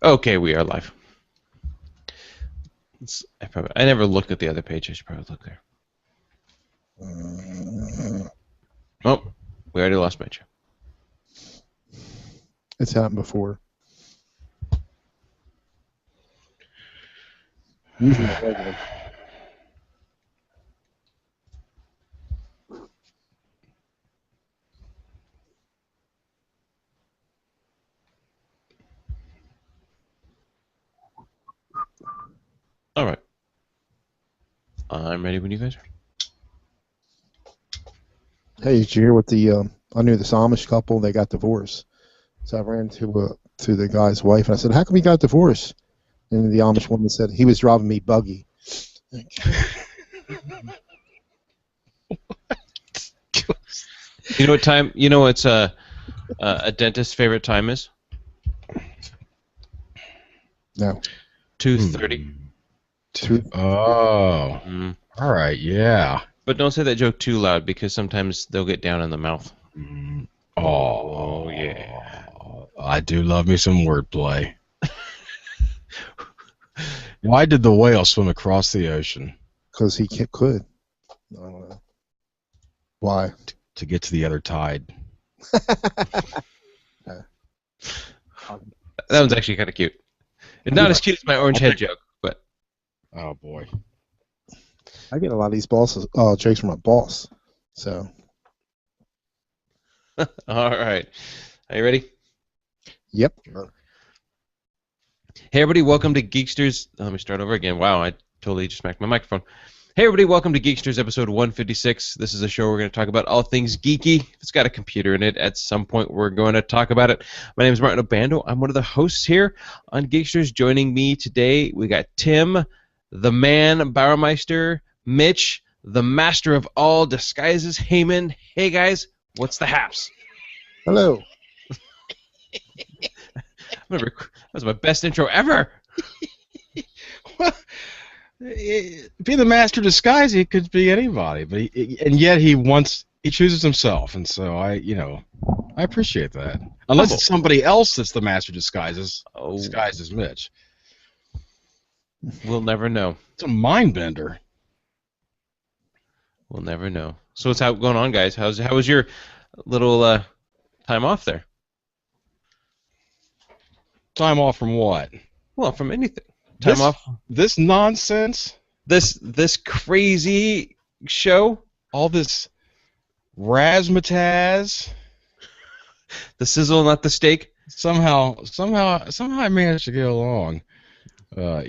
Okay, we are live. I never looked at the other page. I should probably look there. Oh, we already lost Metro. It's happened before. Usually regular. All right. I'm ready when you guys are. Hey, did you hear what I knew this Amish couple, they got divorced. So I ran to the guy's wife and I said, how come he got divorced? And the Amish woman said, he was driving me buggy. You know what time? You know what's a dentist's favorite time is? No. 2:30. Oh. Mm. All right, yeah. But don't say that joke too loud because sometimes they'll get down in the mouth. Oh, yeah. I do love me some wordplay. Why did the whale swim across the ocean? Because he could. I don't know. Why? To get to the other tide. That one's actually kind of cute. It's not as cute as my orange head joke, but Oh, boy. I get a lot of these jokes from my boss. So. all right. Are you ready? Yep. Hey everybody, welcome to Geeksters. Let me start over again. Wow, I totally just smacked my microphone. Hey everybody, welcome to Geeksters episode 156. This is a show where we're going to talk about all things geeky. If it's got a computer in it, at some point we're going to talk about it. My name is Martin Obando. I'm one of the hosts here on Geeksters. Joining me today, we got Tim, the man, Bauermeister, Mitch, the master of all disguises, Heyman. Hey guys, what's the haps? Hello. That was my best intro ever. Well, being the master of disguise, he could be anybody, but and yet he chooses himself, and so I appreciate that. Unless it's somebody else that's the master of disguises, disguised as Mitch. We'll never know. It's a mind bender. We'll never know. So what's going on, guys? How was your little time off there? Time off from what? Well, from anything. Time off. This nonsense. This crazy show. All this razzmatazz. The sizzle, not the steak. Somehow I managed to get along. But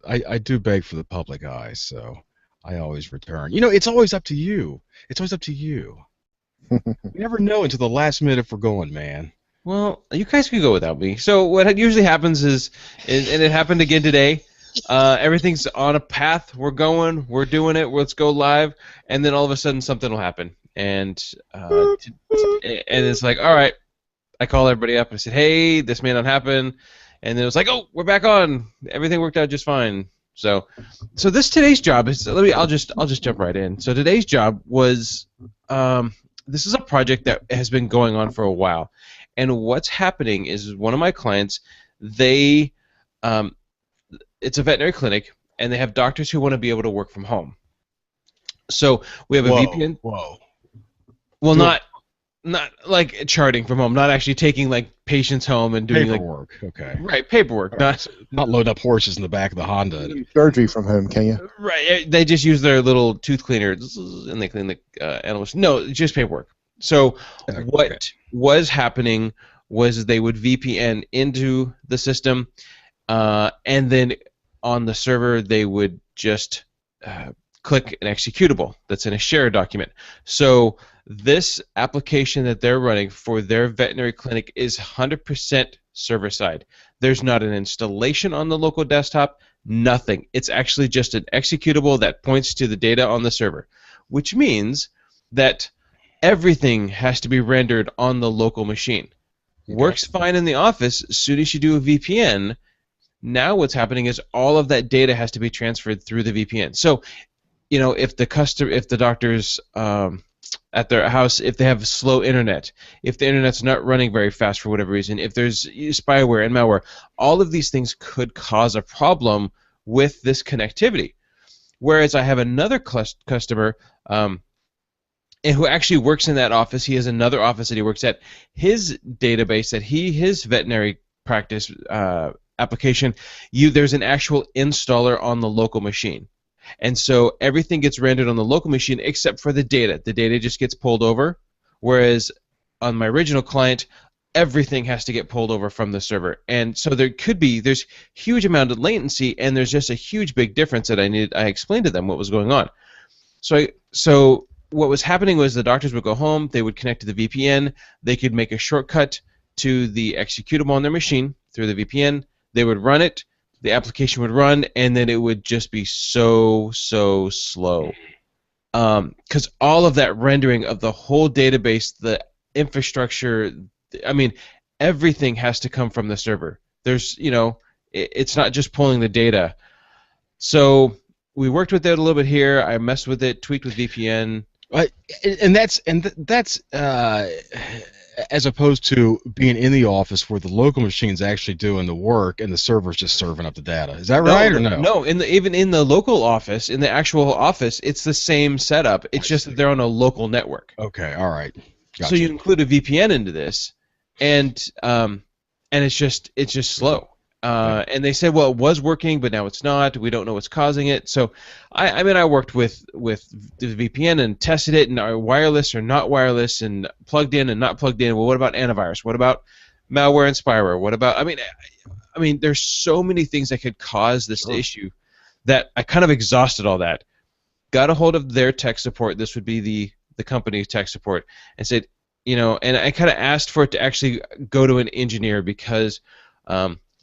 I do beg for the public eye, so I always return. It's always up to you. It's always up to you. You never know until the last minute if we're going, man. Well, you guys could go without me. So what usually happens is, and it happened again today, everything's on a path. We're going. We're doing it. Let's go live. And then all of a sudden something will happen. And it's like, all right. I call everybody up and I said, hey, this may not happen. And then it was like, oh, we're back on. Everything worked out just fine. So today's job is, I'll just jump right in. So today's job was, this is a project that has been going on for a while. And what's happening is one of my clients, it's a veterinary clinic, and they have doctors who want to be able to work from home. So we have a VPN. Whoa. Well, not like charting from home, not actually taking like patients home and doing paperwork. Okay. Right, paperwork, not load up horses in the back of the Honda. Surgery from home, can you? Right, they just use their little tooth cleaner and they clean the animals. No, just paperwork. So what was happening was they would VPN into the system, and then on the server they would just click an executable that's in a shared document. So this application that they're running for their veterinary clinic is 100% server side. There's not an installation on the local desktop, nothing. It's actually just an executable that points to the data on the server, which means that everything has to be rendered on the local machine. Okay. Works fine in the office. As soon as you do a VPN, now what's happening is all of that data has to be transferred through the VPN. So, if the doctor's at their house if they have slow internet, if the internet's not running very fast for whatever reason, if there's spyware and malware. All of these things could cause a problem with this connectivity. Whereas I have another customer and who actually works in that office. He has another office that he works at. His database that his veterinary practice application, there's an actual installer on the local machine. And so everything gets rendered on the local machine except for the data. The data just gets pulled over, whereas on my original client, everything has to get pulled over from the server. And so there's huge amount of latency, and there's just a huge big difference that I explained to them what was going on. So what was happening was the doctors would go home, they would connect to the VPN, they could make a shortcut to the executable on their machine through the VPN, they would run it, the application would run, and then it would just be so slow. Because all of that rendering of the whole database, the infrastructure, I mean, everything has to come from the server. It's not just pulling the data. So we worked with it a little bit here. I messed with it, tweaked with VPN. And that's as opposed to being in the office where the local machine's actually doing the work and the server's just serving up the data. Is that right or no? No, even in the local office, in the actual office, it's the same setup. It's just that they're on a local network. Okay, all right. Gotcha. So you include a VPN into this, and it's just slow. And they said, well, it was working, but now it's not. We don't know what's causing it. So, I worked with the VPN and tested it, and are wireless or not wireless, and plugged in and not plugged in. Well, what about antivirus? What about malware and spyware? What about? I mean, there's so many things that could cause this issue that I kind of exhausted all that. Got a hold of their tech support. This would be the company's tech support, and said, and I kind of asked for it to actually go to an engineer because.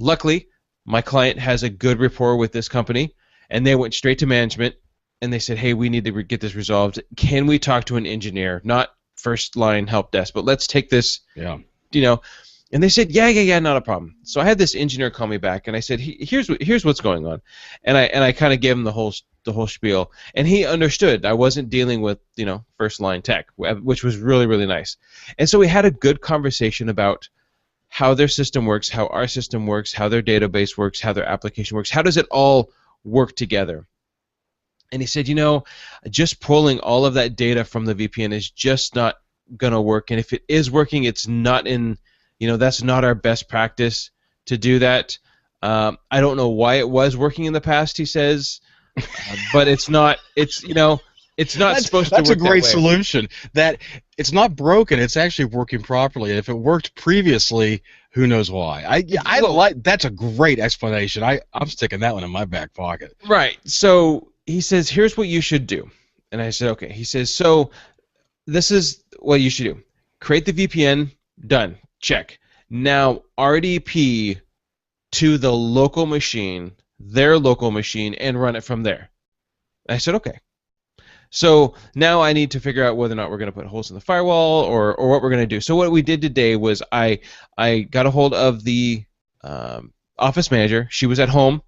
Luckily, my client has a good rapport with this company, and they went straight to management, and they said, hey, we need to get this resolved. Can we talk to an engineer? Not first-line help desk, but let's take this, And they said, yeah, not a problem. So I had this engineer call me back, and I said, here's what's going on. And I kind of gave him the whole spiel, and he understood. I wasn't dealing with, first-line tech, which was really, really nice. And so we had a good conversation about how their system works, how our system works, how their database works, how their application works. How does it all work together? And he said, just pulling all of that data from the VPN is just not going to work. And if it is working, it's not that's not our best practice to do that. I don't know why it was working in the past, he says, but it's not. It's not supposed to work. That's a great solution. That it's not broken. It's actually working properly. And if it worked previously, who knows why? That's a great explanation. I'm sticking that one in my back pocket. Right. So he says, here's what you should do. And I said, okay. He says, so this is what you should do. Create the VPN. Done. Check. Now RDP to the local machine, their local machine, and run it from there. I said, okay. So now I need to figure out whether or not we're going to put holes in the firewall or what we're going to do. So what we did today was I got a hold of the office manager. She was at home.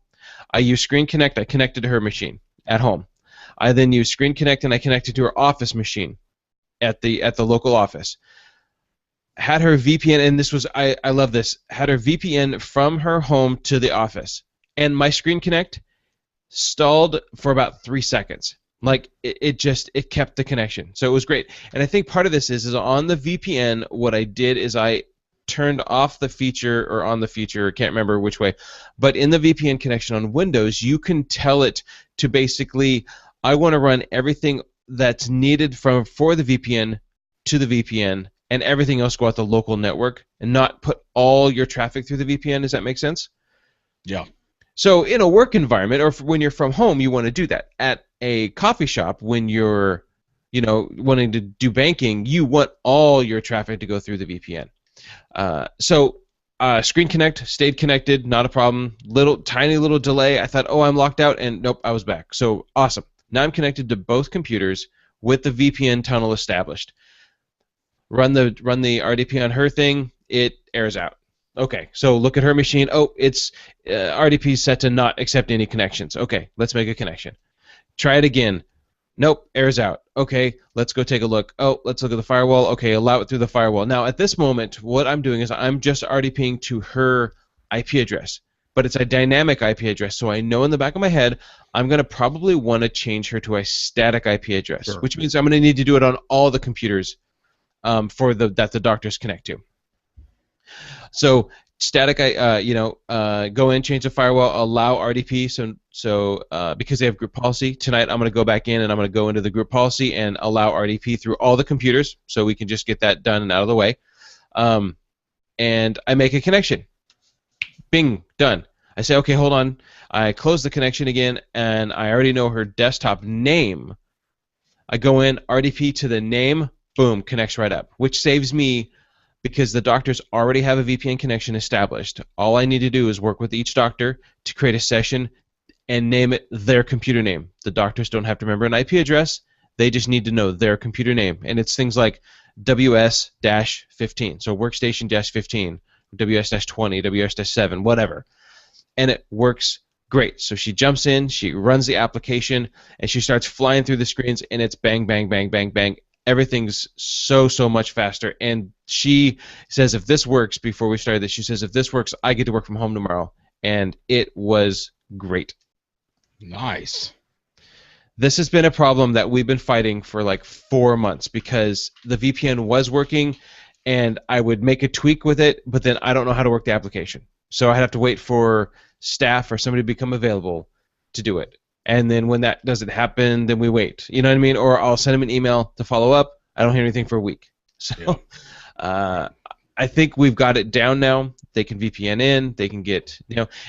I used Screen Connect. I connected to her machine at home. I then used Screen Connect and I connected to her office machine at the local office. Had her VPN, and this was I love this. Had her VPN from her home to the office, and my Screen Connect stalled for about 3 seconds. Like it kept the connection, so it was great. And I think part of this is on the VPN. What I did is I turned off the feature or on the feature. I can't remember which way, but in the VPN connection on Windows, you can tell it to basically, I want to run everything that's needed for the VPN to the VPN, and everything else go out the local network, and not put all your traffic through the VPN. Does that make sense? Yeah. So in a work environment, or when you're from home, you want to do that. At a coffee shop, when you're, wanting to do banking, you want all your traffic to go through the VPN. So Screen Connect stayed connected, not a problem. Tiny little delay. I thought, I'm locked out, and nope, I was back. So awesome. Now I'm connected to both computers with the VPN tunnel established. Run the RDP on her thing. It errors out. Okay, so look at her machine. Oh, it's RDP set to not accept any connections. Okay, let's make a connection. Try it again. Nope, errors out. Okay, let's go take a look. Oh, let's look at the firewall. Okay, allow it through the firewall. Now, at this moment, what I'm doing is I'm just RDPing to her IP address, but it's a dynamic IP address, so I know in the back of my head I'm going to probably want to change her to a static IP address, Sure. which means I'm going to need to do it on all the computers that the doctors connect to. So static, go in, change the firewall, allow RDP. So because they have group policy tonight, I'm going to go back in and I'm going to go into the group policy and allow RDP through all the computers, so we can just get that done and out of the way. And I make a connection. Bing, done. I say, okay, hold on. I close the connection again, and I already know her desktop name. I go in, RDP to the name, boom, connects right up, which saves me because the doctors already have a VPN connection established. All I need to do is work with each doctor to create a session and name it their computer name. The doctors don't have to remember an IP address. They just need to know their computer name. And it's things like WS-15, so workstation-15, WS-20, WS-7, whatever. And it works great. So she jumps in, she runs the application, and she starts flying through the screens, and it's bang, bang, bang, bang, bang. Everything's so much faster. And she says, if this works, before we started this, she says, if this works, I get to work from home tomorrow. And it was great. Nice. This has been a problem that we've been fighting for like 4 months because the VPN was working, and I would make a tweak with it, but then I don't know how to work the application. So I'd have to wait for staff or somebody to become available to do it. And then when that doesn't happen, then we wait. You know what I mean? Or I'll send them an email to follow up. I don't hear anything for a week. So I think we've got it down now. They can VPN in. They can get,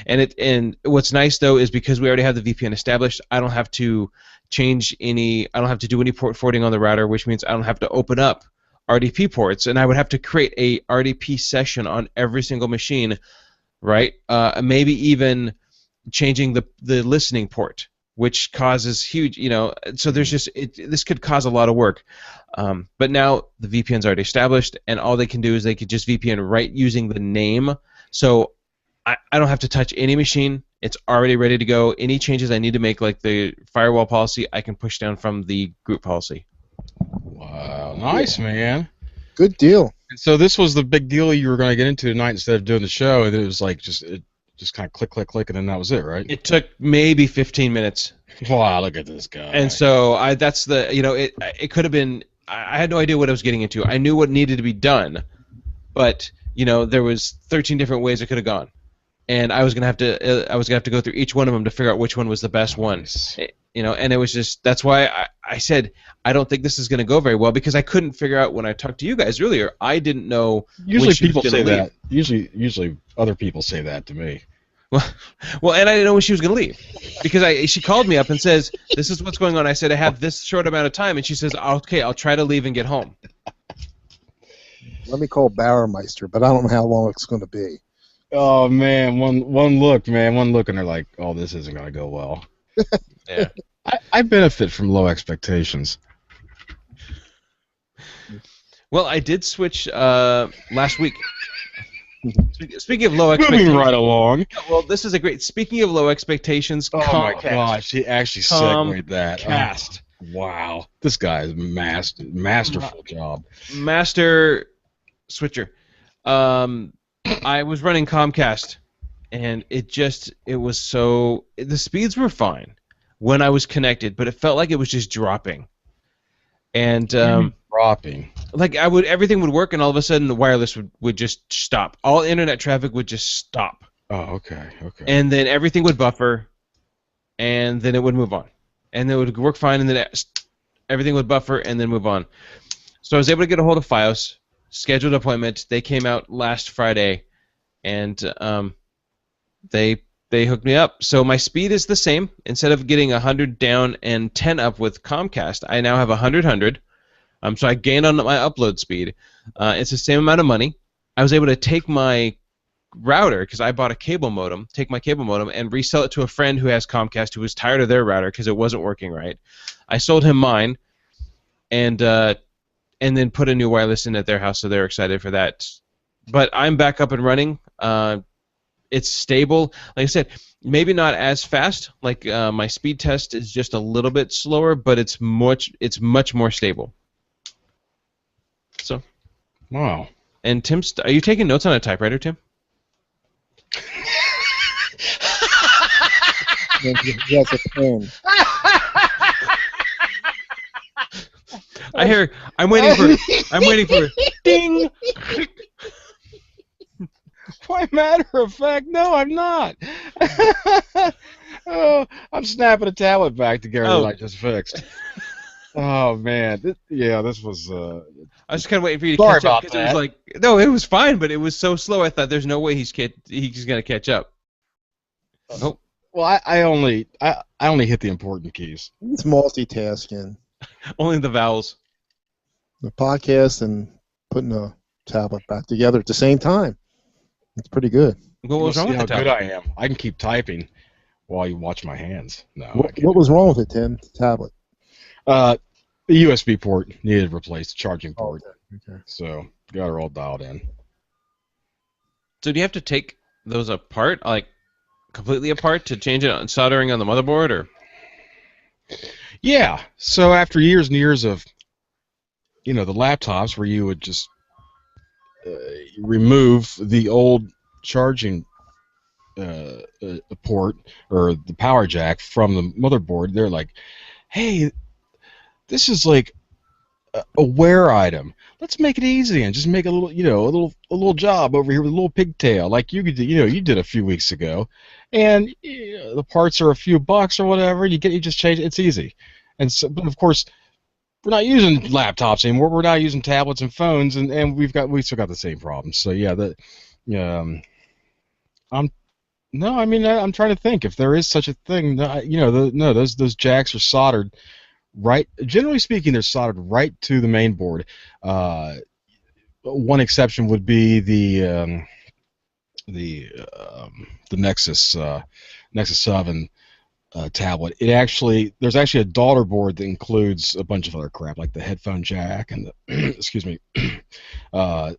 and what's nice though is because we already have the VPN established, I don't have to change any. I don't have to do any port forwarding on the router, which means I don't have to open up RDP ports, and I would have to create a RDP session on every single machine, right? Maybe even changing the listening port, which causes huge, so there's just this could cause a lot of work. But now the VPN's already established, and all they can do is they could just VPN right using the name. So I don't have to touch any machine. It's already ready to go. Any changes I need to make, like the firewall policy, I can push down from the group policy. Wow, nice, man. Good deal. And so this was the big deal you were going to get into tonight instead of doing the show, and it was like just kind of click, and then that was it, right? It took maybe 15 minutes. Wow, look at this guy. And so that's the, it could have been, I had no idea what I was getting into. I knew what needed to be done, but there was 13 different ways it could have gone, and I was gonna have to go through each one of them to figure out which one was the best one. And it was just, that's why I said I don't think this is gonna go very well, because I couldn't figure out when I talked to you guys earlier. I didn't know. Usually people say that. Usually other people say that to me. Well, and I didn't know when she was going to leave, because she called me up and says, this is what's going on. I said, I have this short amount of time, and she says, okay, I'll try to leave and get home. Let me call Barrowmeister, but I don't know how long it's going to be. Oh, man, one look, and they're like, oh, this isn't going to go well. Yeah. I benefit from low expectations. Well, I did switch last week. Speaking of low expectations, moving right along. Well, this is a great. Speaking of low expectations, oh my gosh, he actually segued that. Cast. Wow, this guy is masterful job. Master switcher. I was running Comcast, and it was so, the speeds were fine when I was connected, but it felt like it was just dropping. And dropping. Like everything would work, and all of a sudden the wireless would just stop. All internet traffic would just stop. Oh, okay. And then everything would buffer, and then it would move on. And it would work fine, and then everything would buffer, and then move on. So I was able to get a hold of Fios, scheduled an appointment. They came out last Friday, and they hooked me up. So my speed is the same. Instead of getting 100 down and 10 up with Comcast, I now have 100. So I gained on my upload speed. It's the same amount of money. I was able to take my router, because I bought a cable modem, and resell it to a friend who has Comcast who was tired of their router because it wasn't working right. I sold him mine, and then put a new wireless in at their house, so they're excited for that. But I'm back up and running. it's stable. Like I said, maybe not as fast. Like my speed test is just a little bit slower, but it's much more stable. So. Wow. And Tim, are you taking notes on a typewriter, Tim? Yes, a pen. I hear. I'm waiting for. Ding. Why, matter of fact, no, I'm not. Oh, I'm snapping a tablet back together that I just fixed. Oh man, this was. I was kind of waiting for you to Sorry catch up about because it was that. like, no, it was fine, but it was so slow. I thought there's no way he's gonna catch up. Nope. Well, I only hit the important keys. It's multitasking. Only the vowels. The podcast and putting a tablet back together at the same time. It's pretty good. What was wrong with how the good tablet? I am. I can keep typing while you watch my hands. No. What was wrong with it, Tim? The tablet. The USB port needed replaced. Charging port. Okay. So got her all dialed in. So do you have to take those apart, like completely apart, to change it on soldering on the motherboard, or? Yeah. So after years and years of, the laptops where you would just remove the old charging port or the power jack from the motherboard, they're like, hey, this is like a wear item. Let's make it easy and just make a little, a little job over here with a little pigtail, like you did a few weeks ago, and the parts are a few bucks or whatever. You just change it. It's easy, and so, but of course, we're not using laptops anymore. We're now using tablets and phones, and we still got the same problems. So yeah, I'm trying to think if there is such a thing. Those jacks are soldered. Right, generally speaking, they're soldered right to the main board. One exception would be the Nexus 7 tablet. There's actually a daughter board that includes a bunch of other crap like the headphone jack and the excuse me.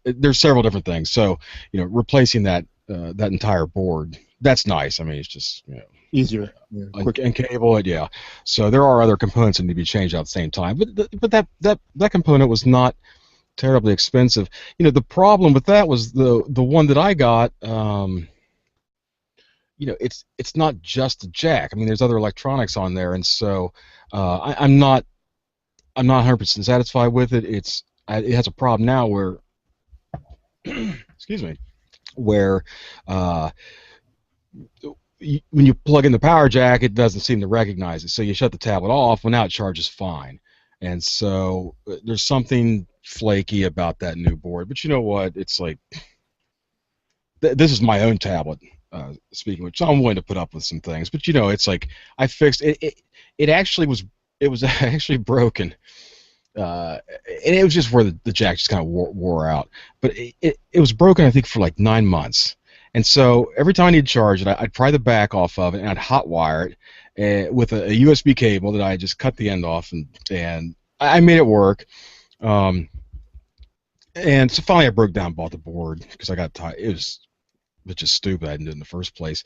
There's several different things. So replacing that entire board, that's nice. I mean, it's just easier. Yeah, quick. And cable it, yeah. So there are other components that need to be changed out at the same time. But that component was not terribly expensive. The problem with that was the one that I got. It's not just a jack. I mean, there's other electronics on there, and so I'm not 100% satisfied with it. It has a problem now where, excuse me, where when you plug in the power jack, it doesn't seem to recognize it. So you shut the tablet off. Well, now it charges fine. And so there's something flaky about that new board. But you know what? It's like this is my own tablet, speaking of which, so I'm willing to put up with some things. But it's like I fixed it. It was actually broken. And it was just where the jack just kind of wore out. But it was broken, I think, for like 9 months. And so every time I need to charge it, I'd pry the back off of it and I'd hot wire it with a USB cable that I just cut the end off, and I made it work. And so finally I broke down and bought the board because I got tired. It was just stupid. I didn't do it in the first place.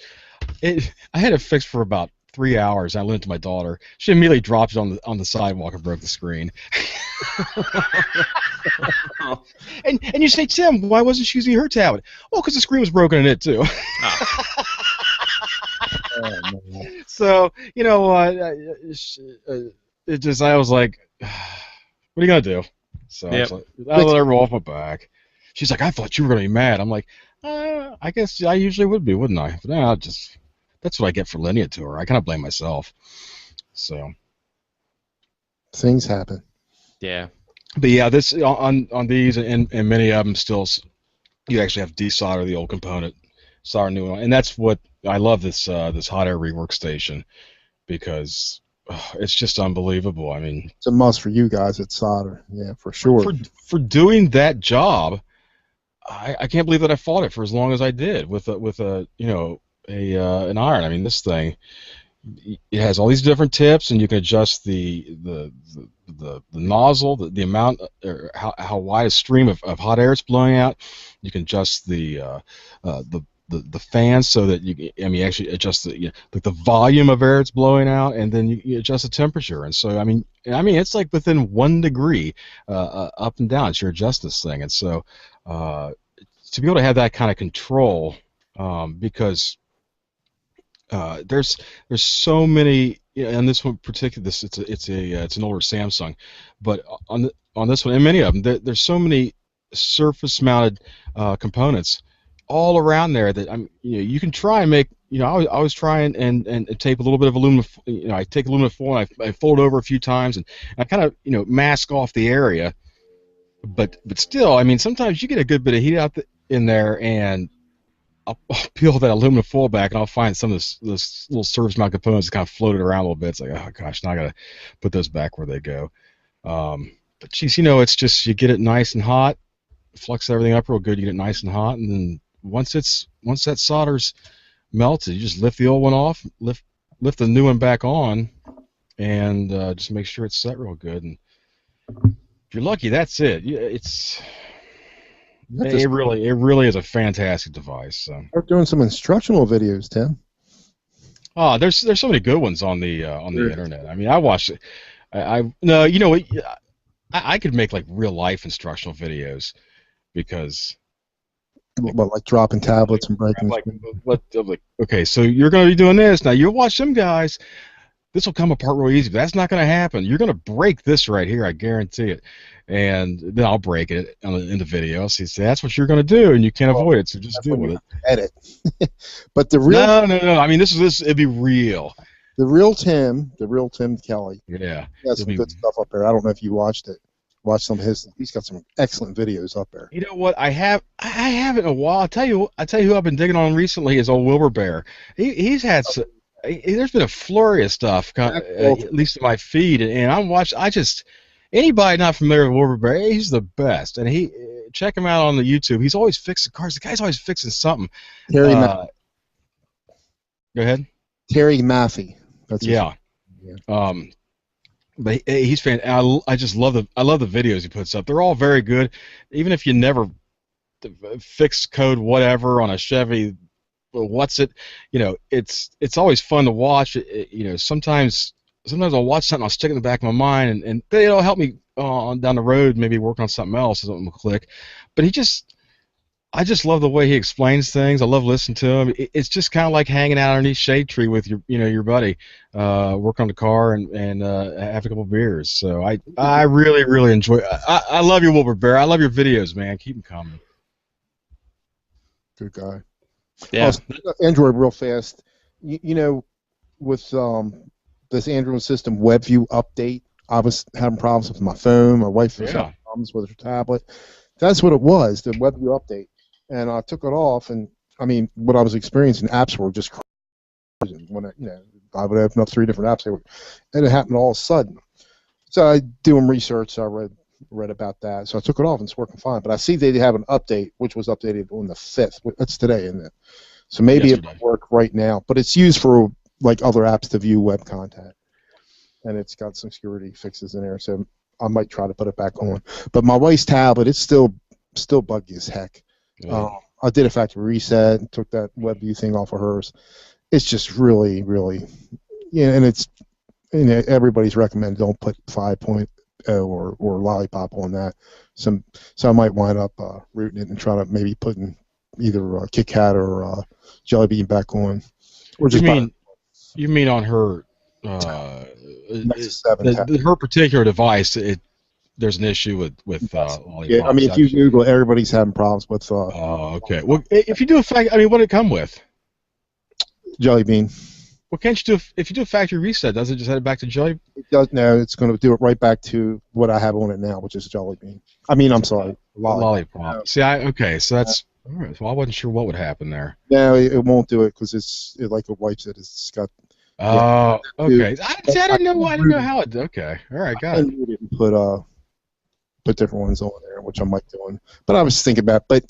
I had it fixed for about 3 hours. I lent it to my daughter. She immediately dropped it on the sidewalk and broke the screen. and you say, Tim, why wasn't she using her tablet? Oh, because the screen was broken in it too. Oh. Oh, So I was like, what are you gonna do? So Yep. I let her roll off my back. She's like, I thought you were gonna be mad. I'm like, I guess I usually would be, wouldn't I? But no, that's what I get for lending it to her. I kind of blame myself. So things happen. Yeah. But yeah, this on these and many of them still, you actually have to desolder the old component, solder a new one, and that's what I love this hot air rework station, because it's just unbelievable. I mean, It's a must for you guys at solder. Yeah, for sure. for doing that job, I can't believe that I fought it for as long as I did with an iron. I mean, this thing, it has all these different tips, and you can adjust the nozzle, the amount, or how wide a stream of hot air it's blowing out. You can adjust the the fan so that you actually adjust like the volume of air it's blowing out, and then you adjust the temperature. And so I mean it's like within 1 degree up and down. So you're adjusting this thing, and so to be able to have that kind of control, because there's so many. And this one particular, it's an older Samsung, but on this one and many of them, there's so many surface mounted components all around there that you can try and make. I always try and tape a little bit of aluminum. I take aluminum foil and I fold over a few times, and I kind of mask off the area. But still, I mean, sometimes you get a good bit of heat out in there, and I'll peel that aluminum foil back, and I'll find some of those little surface mount components kind of floated around a little bit. It's like, oh gosh, now I gotta put those back where they go. But geez, it's just you get it nice and hot, flux everything up real good. You get it nice and hot, and then once that solder's melted, you just lift the old one off, lift the new one back on, and just make sure it's set real good. And if you're lucky, that's it. It really is a fantastic device. So. We're doing some instructional videos, Tim. Oh, there's so many good ones on the internet. I mean, I watched it. No, you know what? I could make like real life instructional videos because. What, like dropping tablets and breaking? Okay, so you're going to be doing this now. You watch them guys. This will come apart real easy, but that's not going to happen. You're going to break this right here, I guarantee it. And then I'll break it in the video. So that's what you're going to do, and you can't avoid it. So just deal with it. Edit. But the real no. I mean, it'd be real. The real Tim Kelly. Yeah. He has some good stuff up there. I don't know if you watched it. Watch some of his. He's got some excellent videos up there. You know what? I haven't in a while. I'll tell you who I've been digging on recently is old Wilbur Bear. He's had. There's been a flurry of stuff, at least in my feed, and anybody not familiar with Wilbur Bear, he's the best, and check him out on the YouTube. He's always fixing cars. The guy's always fixing something. Terry go ahead. Terry Maffey. That's yeah. But he's fan. I just love the videos he puts up. They're all very good, even if you never fix code whatever on a Chevy. What's it? It's always fun to watch. Sometimes I'll watch something, I'll stick it in the back of my mind, and it'll help me down the road, maybe work on something else, something will click. But I just love the way he explains things. I love listening to him. It's just kind of like hanging out underneath shade tree with your buddy, work on the car and have a couple beers. So I really, really enjoy. I love you, Wilbur Bear. I love your videos, man. Keep them coming. Good guy. Yeah. Android real fast. With this Android system WebView update, I was having problems with my phone. My wife was having problems with her tablet. That's what it was, the WebView update. And I took it off, and I mean, what I was experiencing, apps were just crazy. When I would open up 3 different apps, and it happened all of a sudden. So I doing research. So I read about that. So I took it off, and it's working fine. But I see they have an update, which was updated on the 5th. That's today, isn't it? So maybe it will work right now. But it's used for like other apps to view web content, and it's got some security fixes in there. So I might try to put it back on. But my wife's tablet, it's still buggy as heck. I did a factory reset and took that WebView thing off of hers. It's just really, really, and it's everybody's recommended don't put 5.0 or Lollipop on that. So I might wind up rooting it and try to maybe putting either KitKat or Jelly Bean back on. Or just you mean on her her particular device? There's an issue with Lollipop. Yeah, I mean, if you Google, everybody's having problems with. Okay. Well, if you do what did it come with? Jelly Bean. Well, can't you if you do a factory reset? Does it just head back to Jelly? It does. No, it's going to do it right back to what I have on it now, which is Jelly Bean. I mean, I'm sorry, Lollipop. See, so that's all right. So I wasn't sure what would happen there. No, it won't do it because it wipes it. It's got. Oh, okay. I didn't know how it. Okay, all right, got it. Put different ones on there, which I might do. But I was thinking about, like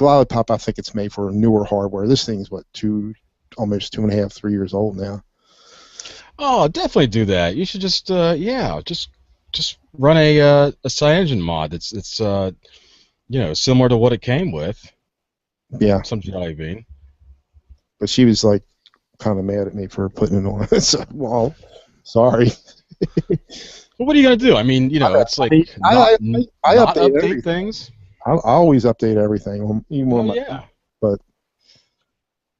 Lollipop, I think it's made for newer hardware. This thing's almost 2.5, 3 years old now. Oh, definitely do that. You should just run a CyanogenMod mod. It's similar to what it came with. Yeah. Some Jelly Bean. but she was like kind of mad at me for putting it on. So, well, sorry. Well, what are you gonna do? I mean, it's like I not update things. I always update everything, even on my. Yeah. But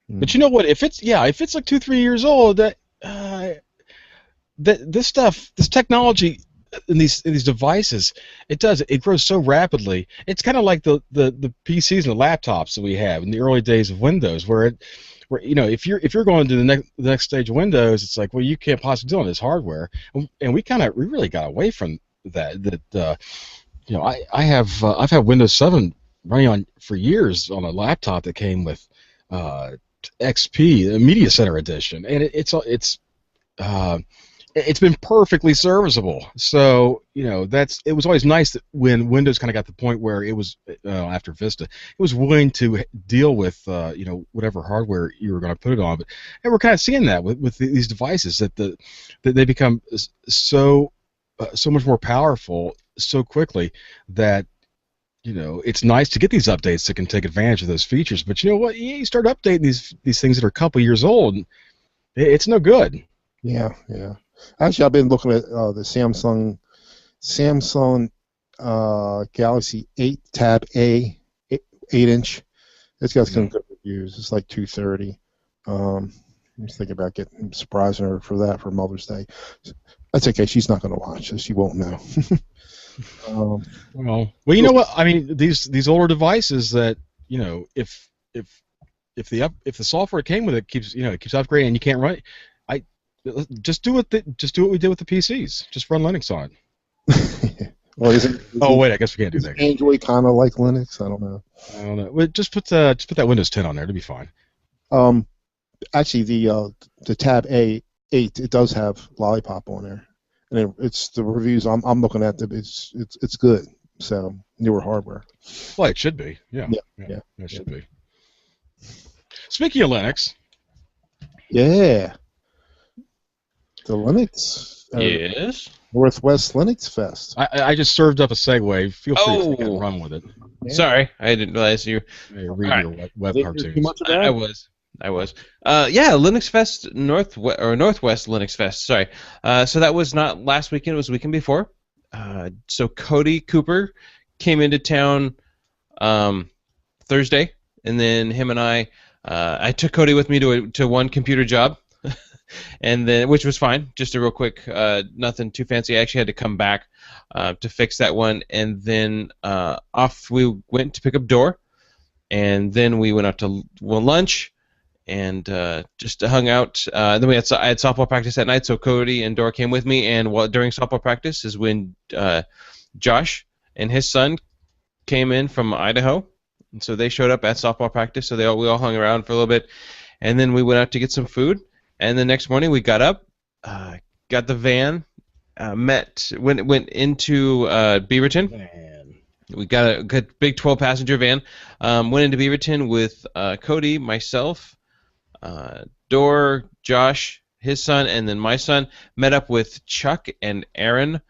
But you know what? If it's like 2-3 years old, that this technology in these devices, it grows so rapidly. It's kind of like the PCs and the laptops that we have in the early days of Windows, where if you're going to the next stage of Windows, it's like, well, you can't possibly do it on this hardware, and we really got away from that. I've had Windows 7 running on for years on a laptop that came with XP, the Media Center edition, and it's been perfectly serviceable. So it was always nice that when Windows kind of got to the point where it was after Vista, it was willing to deal with whatever hardware you were going to put it on. And we're kind of seeing that with these devices that they become so much more powerful so quickly that it's nice to get these updates that can take advantage of those features. But you know what? You start updating these things that are a couple years old, and it's no good. Yeah. Actually, I've been looking at the Samsung Galaxy 8 Tab A 8-inch. It's got some good reviews. It's like $230. I'm just thinking about surprising her for that for Mother's Day. That's okay. She's not going to watch, so she won't know. Well, you know what? I mean, these older devices that if the software came with it keeps upgrading and you can't run it, just do what we did with the PCs. Just run Linux on it. Well, wait, I guess we can't do that. Android kind of like Linux? I don't know. Well, just put that Windows 10 on there to be fine. Actually, the Tab A8, it does have Lollipop on there, and it's the reviews I'm looking at. It's good. So newer hardware. Well, it should be. Yeah. It should be. Speaking of Linux. Yeah. The Linux. Yes. Northwest Linux Fest. I just served up a segue. Feel free to run with it. Yeah. Sorry, I didn't realize you. Read your web cartoons. Too much of that? I was. Linux Fest Northwest Linux Fest. Sorry. So that was not last weekend. It was the weekend before. So Cody Cooper came into town Thursday, and then him and I took Cody with me to one computer job. And then, which was fine, just a real quick, nothing too fancy. I actually had to come back to fix that one, and then off we went to pick up Door, and then we went out to lunch, and just hung out. Then I had softball practice that night, so Cody and Door came with me, and during softball practice is when Josh and his son came in from Idaho, and so they showed up at softball practice, so we all hung around for a little bit, and then we went out to get some food. And the next morning we got up, got the van, went into Beaverton. Man. We got a good big 12-passenger van. Went into Beaverton with Cody, myself, Door, Josh, his son, and then my son. Met up with Chuck and Aaron.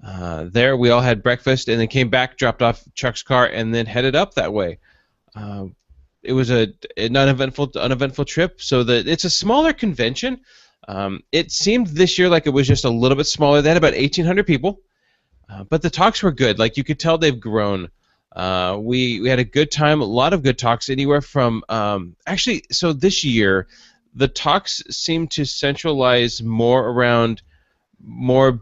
There we all had breakfast, and then came back, dropped off Chuck's car, and then headed up that way. It was an uneventful trip. So it's a smaller convention. It seemed this year like it was just a little bit smaller. They had about 1,800 people, but the talks were good. Like you could tell, they've grown. We had a good time. A lot of good talks. Anywhere from actually. So this year, the talks seem to centralize more around more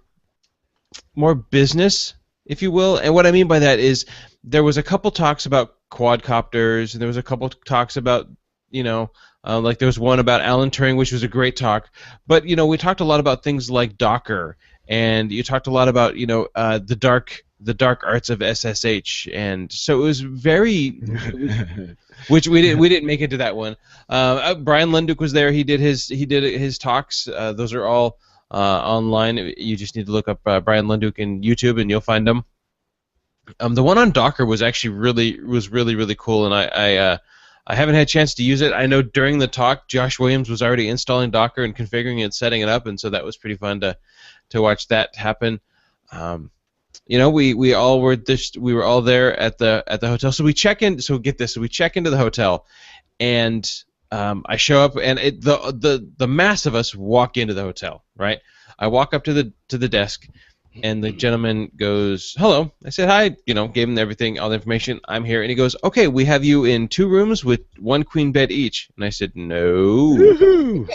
business, if you will. And what I mean by that is there was a couple talks about quadcopters, and there was a couple talks about, like there was one about Alan Turing, which was a great talk. But, we talked a lot about things like Docker, and you talked a lot about, the dark arts of SSH, and so it was very, which we didn't make it to that one. Brian Lenduk was there. He did his talks. Those are all online. You just need to look up Brian Lenduk in YouTube, and you'll find them. The one on Docker was actually really cool, and I haven't had a chance to use it. I know during the talk, Josh Williams was already installing Docker and configuring it and setting it up, and so that was pretty fun to watch that happen. We all were all there at the hotel. So we check in. So get this. So we check into the hotel, and I show up, and the mass of us walk into the hotel. Right. I walk up to the desk, and the gentleman goes, "Hello." I said, "Hi." Gave him everything, all the information. I'm here, and he goes, "Okay, we have you in 2 rooms with 1 queen bed each." And I said, "No." Woohoo!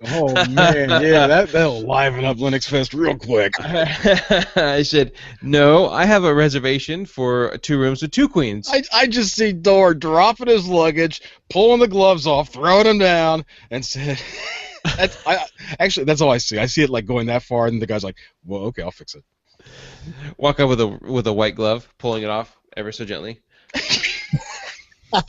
Oh man, yeah, that'll liven up Linux Fest real quick. I said, "No, I have a reservation for 2 rooms with 2 queens." I just see Dor dropping his luggage, pulling the gloves off, throwing them down, and said, actually, that's all I see. I see it like going that far, and the guy's like, "Well, okay, I'll fix it." Walk up with a white glove, pulling it off ever so gently.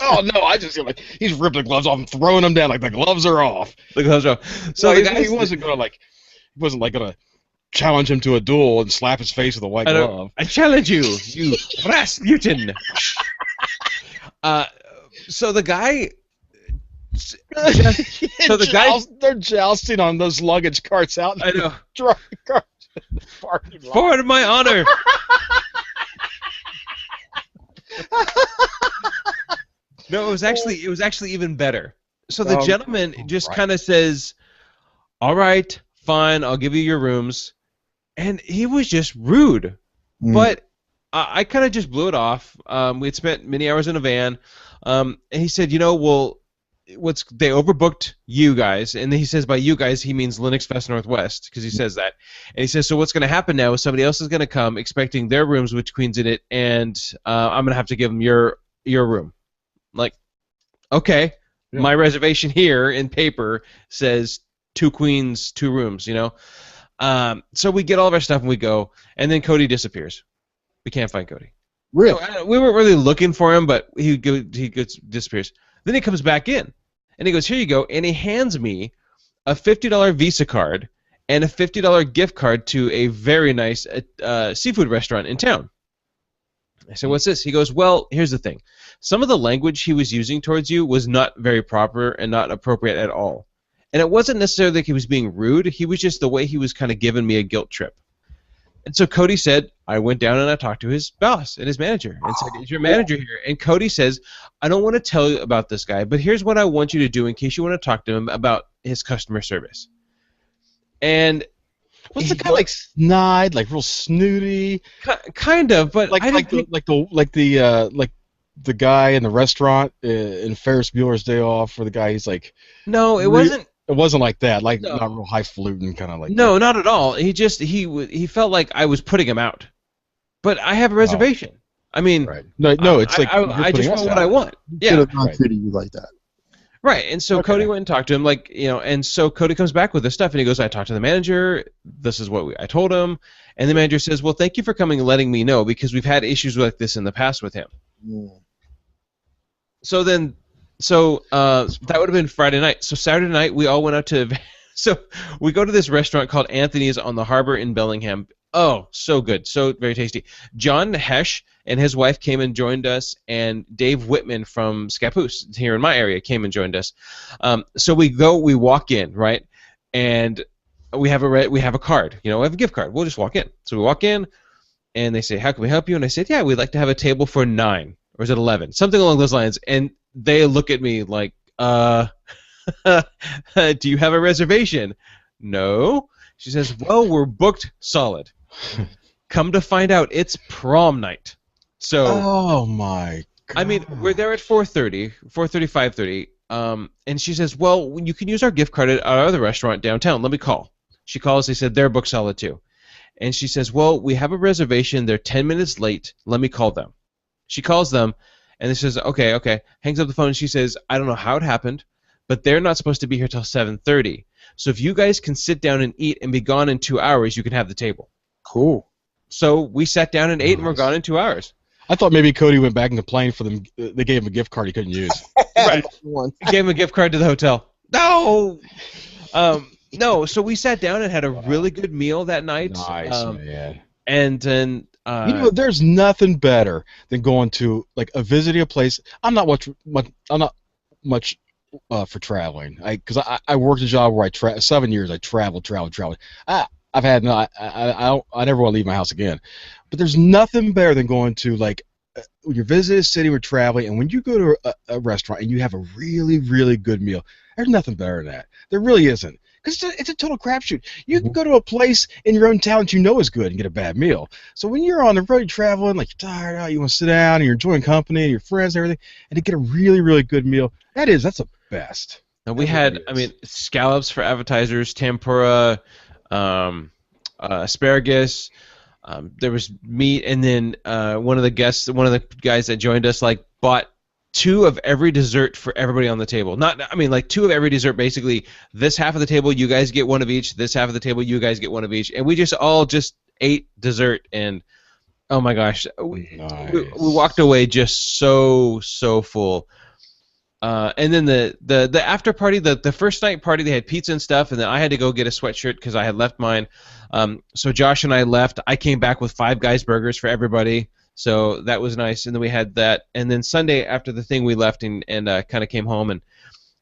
Oh no! I just feel like he's ripping the gloves off and throwing them down like the gloves are off. The gloves are off. So No, the guy he wasn't gonna challenge him to a duel and slap his face with a white glove. I challenge you, you Rasputin. So the guy. So the guy. They're jousting on those luggage carts out. I know. Parking lot. For my honor. No, it was actually even better. So the gentleman just kind of says, "All right, fine, I'll give you your rooms," and he was just rude. But I kind of just blew it off. We had spent many hours in a van, and he said, "Well, they overbooked you guys," and then he says by you guys he means Linux Fest Northwest because he says that, and he says, "So what's going to happen now is somebody else is going to come expecting their rooms with queens in it, and I'm going to have to give them your room." Like, okay, yeah. My reservation here in paper says 2 queens, 2 rooms, So we get all of our stuff and we go, and then Cody disappears. We can't find Cody. Really? We weren't really looking for him, but he disappears. Then he comes back in, and he goes, "Here you go," and he hands me a $50 Visa card and a $50 gift card to a very nice seafood restaurant in town. I said, "What's this?" He goes, "Well, here's the thing. Some of the language he was using towards you was not very proper and not appropriate at all. And it wasn't necessarily that he was being rude. He was just the way he was kind of giving me a guilt trip." And so Cody said, I went down and I talked to his boss and his manager and said, "Is your manager here?" And Cody says, "I don't want to tell you about this guy, but here's what I want you to do in case you want to talk to him about his customer service." And was the guy like snide, like real snooty? Kind of, but like the guy in the restaurant in Ferris Bueller's Day Off, where the guy he's like. No, it wasn't. It wasn't like that, like no. Not real highfalutin kind of like. No, that. Not at all. He felt like I was putting him out, but I have a reservation. Oh. I mean, right. No, it's like I just want what I want. Yeah, should have not treated you like that. Right, and so Cody went and talked to him, and so Cody comes back with this stuff, and he goes, "I talked to the manager. This is what I told him," and the manager says, "Well, thank you for coming and letting me know because we've had issues like this in the past with him." Yeah. So that would have been Friday night. So Saturday night, we all went out to. So we go to this restaurant called Anthony's on the Harbor in Bellingham. Oh, so good, so very tasty. John Hesh and his wife came and joined us, and Dave Whitman from Scappoose here in my area came and joined us. So we walk in, right, and we have a card, we have a gift card. We'll just walk in. So we walk in, and they say, "How can we help you?" And I said, "Yeah, we'd like to have a table for 9, or is it 11? Something along those lines." And they look at me like, "Do you have a reservation?" "No." She says, "Well, we're booked solid." Come to find out, it's prom night. So. Oh my God. I mean, we're there at 4:30, 5:30. And she says, "Well, you can use our gift card at our other restaurant downtown. Let me call." She calls. They said they're booked solid too. And she says, "Well, we have a reservation. They're 10 minutes late. Let me call them." She calls them, and they says, "Okay." Hangs up the phone. And she says, "I don't know how it happened, but they're not supposed to be here till 7:30. So if you guys can sit down and eat and be gone in 2 hours, you can have the table." Cool. So we sat down and ate, and we're gone in 2 hours. I thought maybe Cody went back and complained for them. They gave him a gift card he couldn't use. Right. Gave him a gift card to the hotel. No. No. So we sat down and had a really good meal that night. Nice, man. And then. There's nothing better than going to visiting a place. I'm not much for traveling. Because I worked a job where 7 years I traveled. I never want to leave my house again. But there's nothing better than going to when you're visiting a city or traveling, and when you go to a restaurant and you have a really, really good meal, there's nothing better than that. There really isn't. Because it's a total crapshoot. You can go to a place in your own town that you know is good and get a bad meal. So when you're on the road traveling, like you're tired out, you want to sit down, and you're enjoying company and your friends and everything, and to get a really, really good meal, that's the best. And we had, I mean, scallops for appetizers, tempura, asparagus. There was meat, and then one of the guys that joined us, like bought 2 of every dessert for everybody on the table. Like 2 of every dessert, basically. This half of the table, you guys get one of each. This half of the table, you guys get one of each. And we just all ate dessert, and oh my gosh, we walked away just so full. And then the after party, the first night party, they had pizza and stuff, and then I had to go get a sweatshirt because I had left mine. So Josh and I left. I came back with 5 Guys burgers for everybody. So that was nice, and then we had that. And then Sunday after the thing, we left and kind of came home, and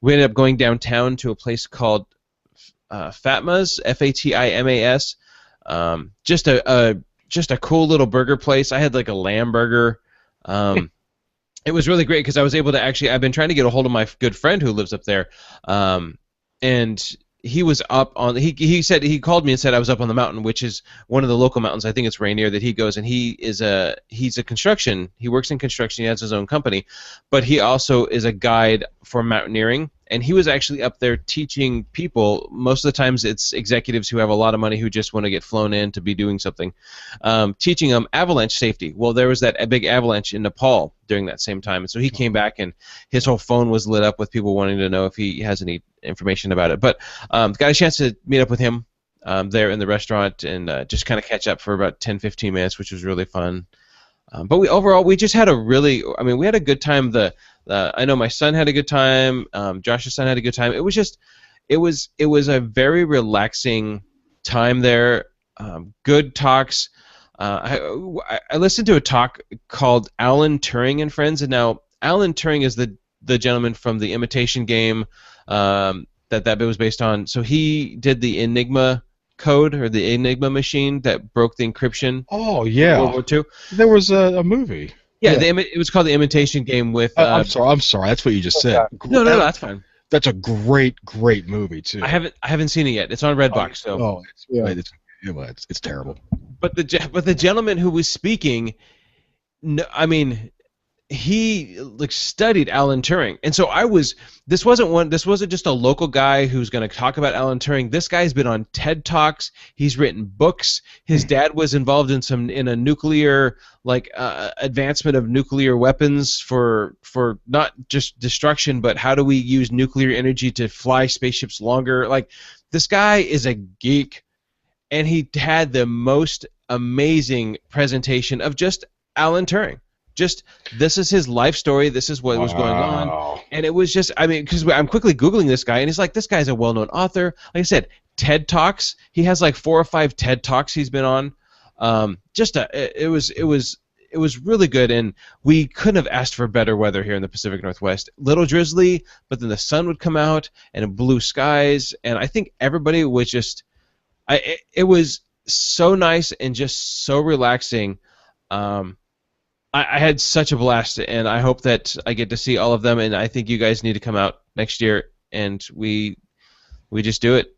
we ended up going downtown to a place called Fatma's, Fatimas. Just a cool little burger place. I had like a lamb burger. It was really great because I was able to I've been trying to get a hold of my good friend who lives up there, and he was up on. He said he called me and said I was up on the mountain, which is one of the local mountains. I think it's Rainier that he goes, and he's a construction. He works in construction. He has his own company, but he also is a guide for mountaineering. And he was actually up there teaching people. Most of the times it's executives who have a lot of money who just want to get flown in to be doing something, teaching them avalanche safety. Well, there was that big avalanche in Nepal during that same time, and so he came back and his whole phone was lit up with people wanting to know if he has any information about it. But got a chance to meet up with him there in the restaurant and just kind of catch up for about 10-15 minutes, which was really fun. But we just had we had a good time. I know my son had a good time. Josh's son had a good time. It was a very relaxing time there. Good talks. I listened to a talk called Alan Turing and Friends, and now Alan Turing is the gentleman from the Imitation Game that bit was based on. So he did the Enigma code or the Enigma machine that broke the encryption. Oh yeah, World War II. There was a movie. Yeah, it was called the Imitation Game with. I'm sorry. That's what you just said. No, that's fine. That's a great movie too. I haven't seen it yet. It's on Redbox. It's terrible. But the gentleman who was speaking, no, I mean, he studied Alan Turing, and so this wasn't just a local guy who's going to talk about Alan Turing. This guy's been on TED Talks. He's written books. His dad was involved in a nuclear advancement of nuclear weapons for not just destruction, but how do we use nuclear energy to fly spaceships longer? Like, this guy is a geek, and he had the most amazing presentation of just Alan Turing. Just, this is his life story. This is what was going on, and it was just, because I'm quickly googling this guy, and he's like, this guy's a well-known author. Like I said, TED Talks. He has like 4 or 5 TED Talks he's been on. It was really good, and we couldn't have asked for better weather here in the Pacific Northwest. Little drizzly, but then the sun would come out, and blue skies, and I think everybody was just, it was so nice and just so relaxing. I had such a blast, and I hope that I get to see all of them, and I think you guys need to come out next year, and we just do it.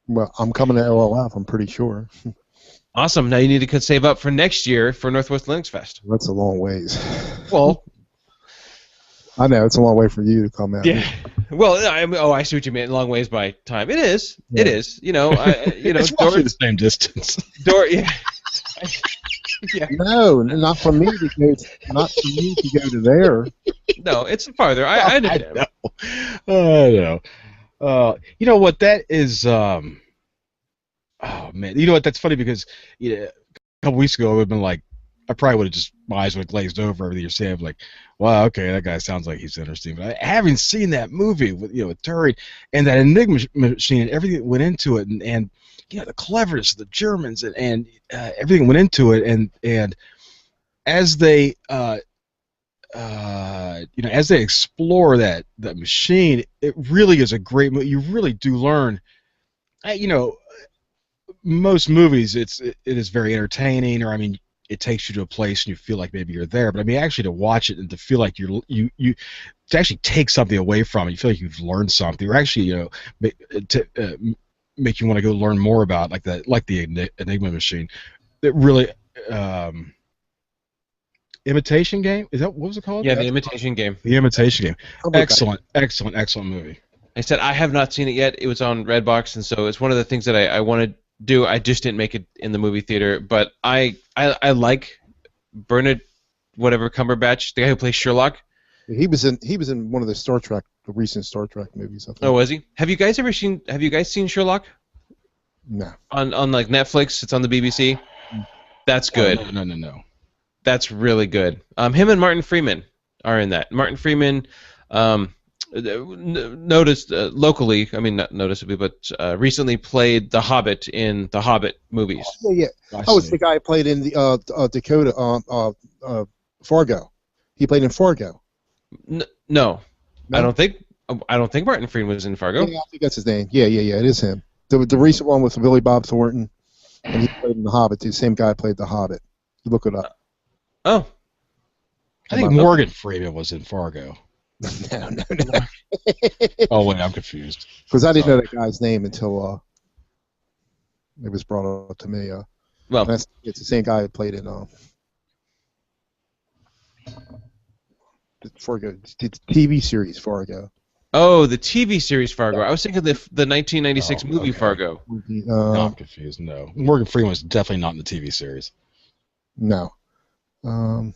Well, I'm coming to LLF, I'm pretty sure. Awesome. Now you need to save up for next year for Northwest Linux Fest. That's a long ways. Well, I know, it's a long way for you to come out. Yeah. Well, I see what you mean. Long ways by time. It is. Yeah. It is. It's roughly the same distance. Yeah. Yeah. No, not for me to go. Not for me to go to there. No, it's farther. I know. I know. You know what? That is. Oh man. You know what? That's funny because a couple weeks ago I would have been like, I probably would have just my eyes would have glazed over everything you're saying. Like, wow, okay, that guy sounds like he's interesting. But I haven't seen that movie with with Turing and that Enigma machine and everything that went into it, and the cleverness of the Germans and everything went into it, and as they as they explore that machine, it really is a great movie. You really do learn. Most movies it is very entertaining, or it takes you to a place and you feel like maybe you're there. But I mean, actually, to watch it and to feel like you to actually take something away from it, you feel like you've learned something, or actually, make you want to go learn more about like the Enigma machine. It really. Imitation Game? Is that what was it called? Yeah, The Imitation Game. The Imitation Game. Excellent movie. I said I have not seen it yet. It was on Redbox, and so it's one of the things that I want to do. I just didn't make it in the movie theater, but I like Bernard, whatever Cumberbatch, the guy who plays Sherlock. He was in one of the recent Star Trek movies. I think. Oh, was he? Have you guys seen Sherlock? No. On like Netflix, it's on the BBC. That's good. Oh, no. That's really good. Him and Martin Freeman are in that. Martin Freeman, noticed locally, I mean not noticeably, but recently played the Hobbit in the Hobbit movies. Oh, yeah. It's the guy who played in the Dakota, Fargo. He played in Fargo. No, I don't think Martin Freeman was in Fargo. Yeah, I think that's his name. Yeah, it is him. The recent one with Billy Bob Thornton, and he played in the Hobbit. The same guy played the Hobbit. You look it up. Oh. I think Morgan Freeman was in Fargo. No. Oh, wait, I'm confused. Because I didn't know that guy's name until it was brought up to me. It's the same guy who played in Fargo, the TV series Fargo. Oh, the TV series Fargo. I was thinking the 1996 movie Fargo. No, I'm confused. No. Morgan Freeman was definitely not in the TV series. No. No.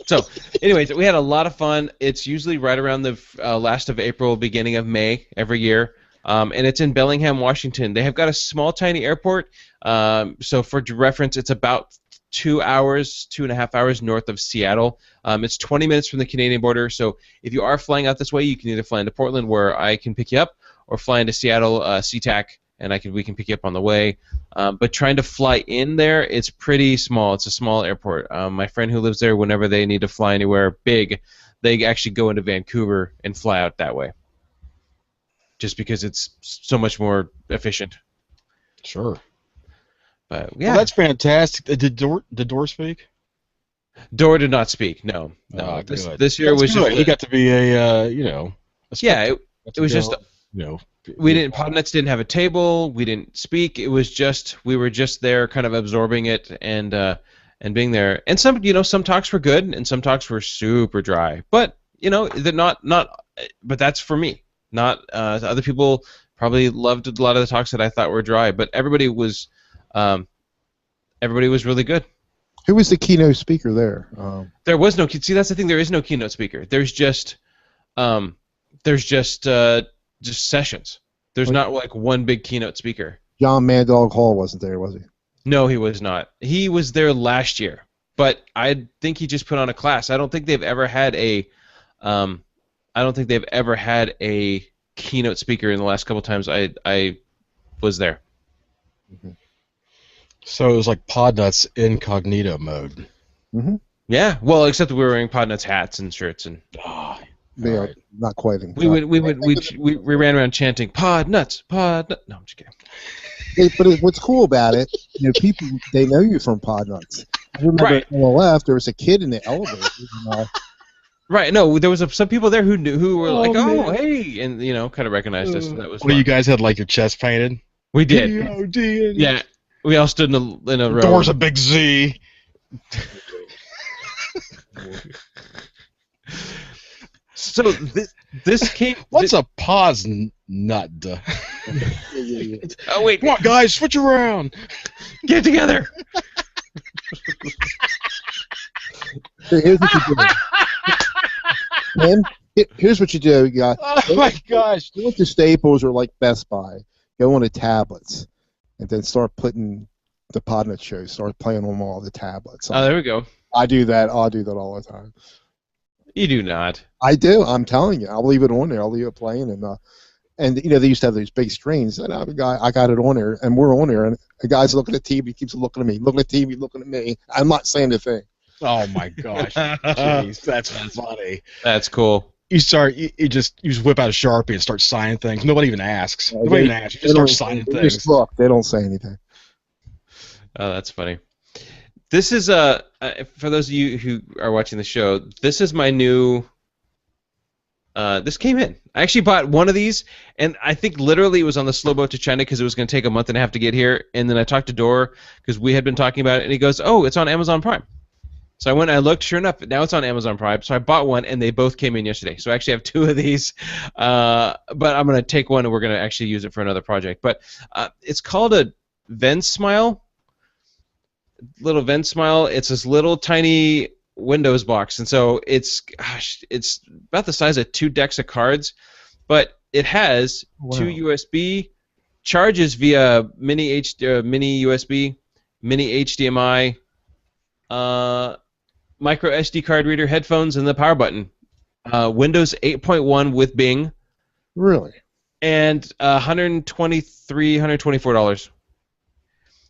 So, anyways, we had a lot of fun. It's usually right around the last of April, beginning of May every year, and it's in Bellingham, Washington. They have got a small, tiny airport. So, for reference, it's about 2.5 hours north of Seattle. It's 20 minutes from the Canadian border. So, if you are flying out this way, you can either fly into Portland, where I can pick you up, or fly into Seattle, SeaTac, and we can pick you up on the way. But trying to fly in there, it's pretty small. It's a small airport. My friend who lives there, whenever they need to fly anywhere big, they actually go into Vancouver and fly out that way. Just because it's so much more efficient. Sure. But yeah, well, that's fantastic. Did Dor speak? Dor did not speak. No. This year was just he got to be a it was just Podnuts didn't have a table. We didn't speak. It was just we were just there, kind of absorbing it and being there. And some talks were good and some talks were super dry. But they're not. But that's for me. Not other people probably loved a lot of the talks that I thought were dry. But everybody was really good. Who was the keynote speaker there? There was no. See, that's the thing. There is no keynote speaker. There's just sessions. There's not like one big keynote speaker. John Mandog Hall wasn't there, was he? No, he was not. He was there last year, but I think he just put on a class. I don't think they've ever had a keynote speaker in the last couple times I was there. Mm-hmm. So it was like Podnuts incognito mode. Mm-hmm. Yeah, well, except we were wearing Podnuts hats and shirts and. Right. Not quite. We ran around chanting Podnuts. No, I'm just kidding. But what's cool about it, people they know you from Podnuts. I remember right. On the left there was a kid in the elevator. Right. No, there was some people there who were like, "Oh, hey," and kind of recognized us. And that was. Well, you guys had like your chest painted. We did. D-O-D. Yeah, we all stood in a row. Door's a big Z. So this came. What's a pause nut? Oh wait! Come on, guys, switch around. Get together. Here's what you do. Man, here's what you do. You got. Oh my gosh! Go to Staples or like Best Buy. Go on the tablets, and then start putting the Podnut shows. Start playing them on all the tablets. Oh, there we go. I do that. I'll do that all the time. You do not. I do. I'm telling you. I'll leave it on there. I'll leave it playing, and they used to have those big screens. And I got it on there, and we're on there, and the guy's looking at TV, keeps looking at me, looking at TV, looking at me. I'm not saying a thing. Oh my gosh! Jeez, that's funny. That's cool. You just whip out a Sharpie and start signing things. Nobody even asks. Nobody even asks. You just start signing things. Just look. They don't say anything. Oh, that's funny. This is for those of you who are watching the show. This is my new. This came in. I actually bought one of these, and I think literally it was on the slow boat to China because it was going to take a month and a half to get here. And then I talked to Dor because we had been talking about it, and he goes, "Oh, it's on Amazon Prime." So I went and I looked. Sure enough, now it's on Amazon Prime. So I bought one, and they both came in yesterday. So I actually have two of these, but I'm going to take one, and we're going to actually use it for another project. But it's called a VenSmile. Little VenSmile. It's this little tiny Windows box, and so it's about the size of 2 decks of cards, but it has 2 USB, charges via mini USB, mini HDMI, micro SD card reader, headphones, and the power button. Windows 8.1 with Bing. Really? And $124.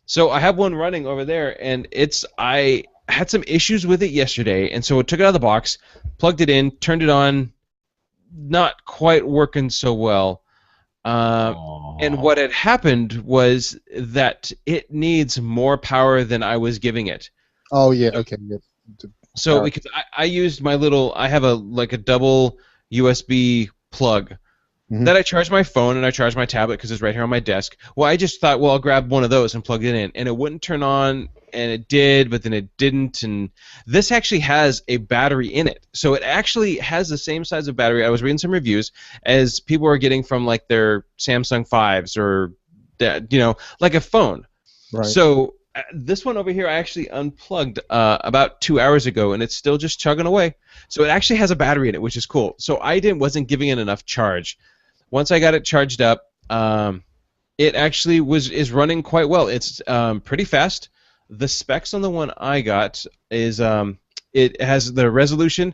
So I have one running over there, and I had some issues with it yesterday, and so I took it out of the box, plugged it in, turned it on, not quite working so well. And what had happened was that it needs more power than I was giving it. Oh yeah, okay. Yeah. So because I used my I have a double USB plug that I charge my phone and I charge my tablet because it's right here on my desk. Well, I just thought, well, I'll grab one of those and plug it in, and it wouldn't turn on, and it did, but then it didn't. And this actually has a battery in it, so it actually has the same size of battery. I was reading some reviews as people are getting from like their Samsung 5s or like a phone. Right. So this one over here I actually unplugged about 2 hours ago, and it's still just chugging away. So it actually has a battery in it, which is cool. So I wasn't giving it enough charge. Once I got it charged up, it actually is running quite well. It's pretty fast. The specs on the one I got is it has the resolution.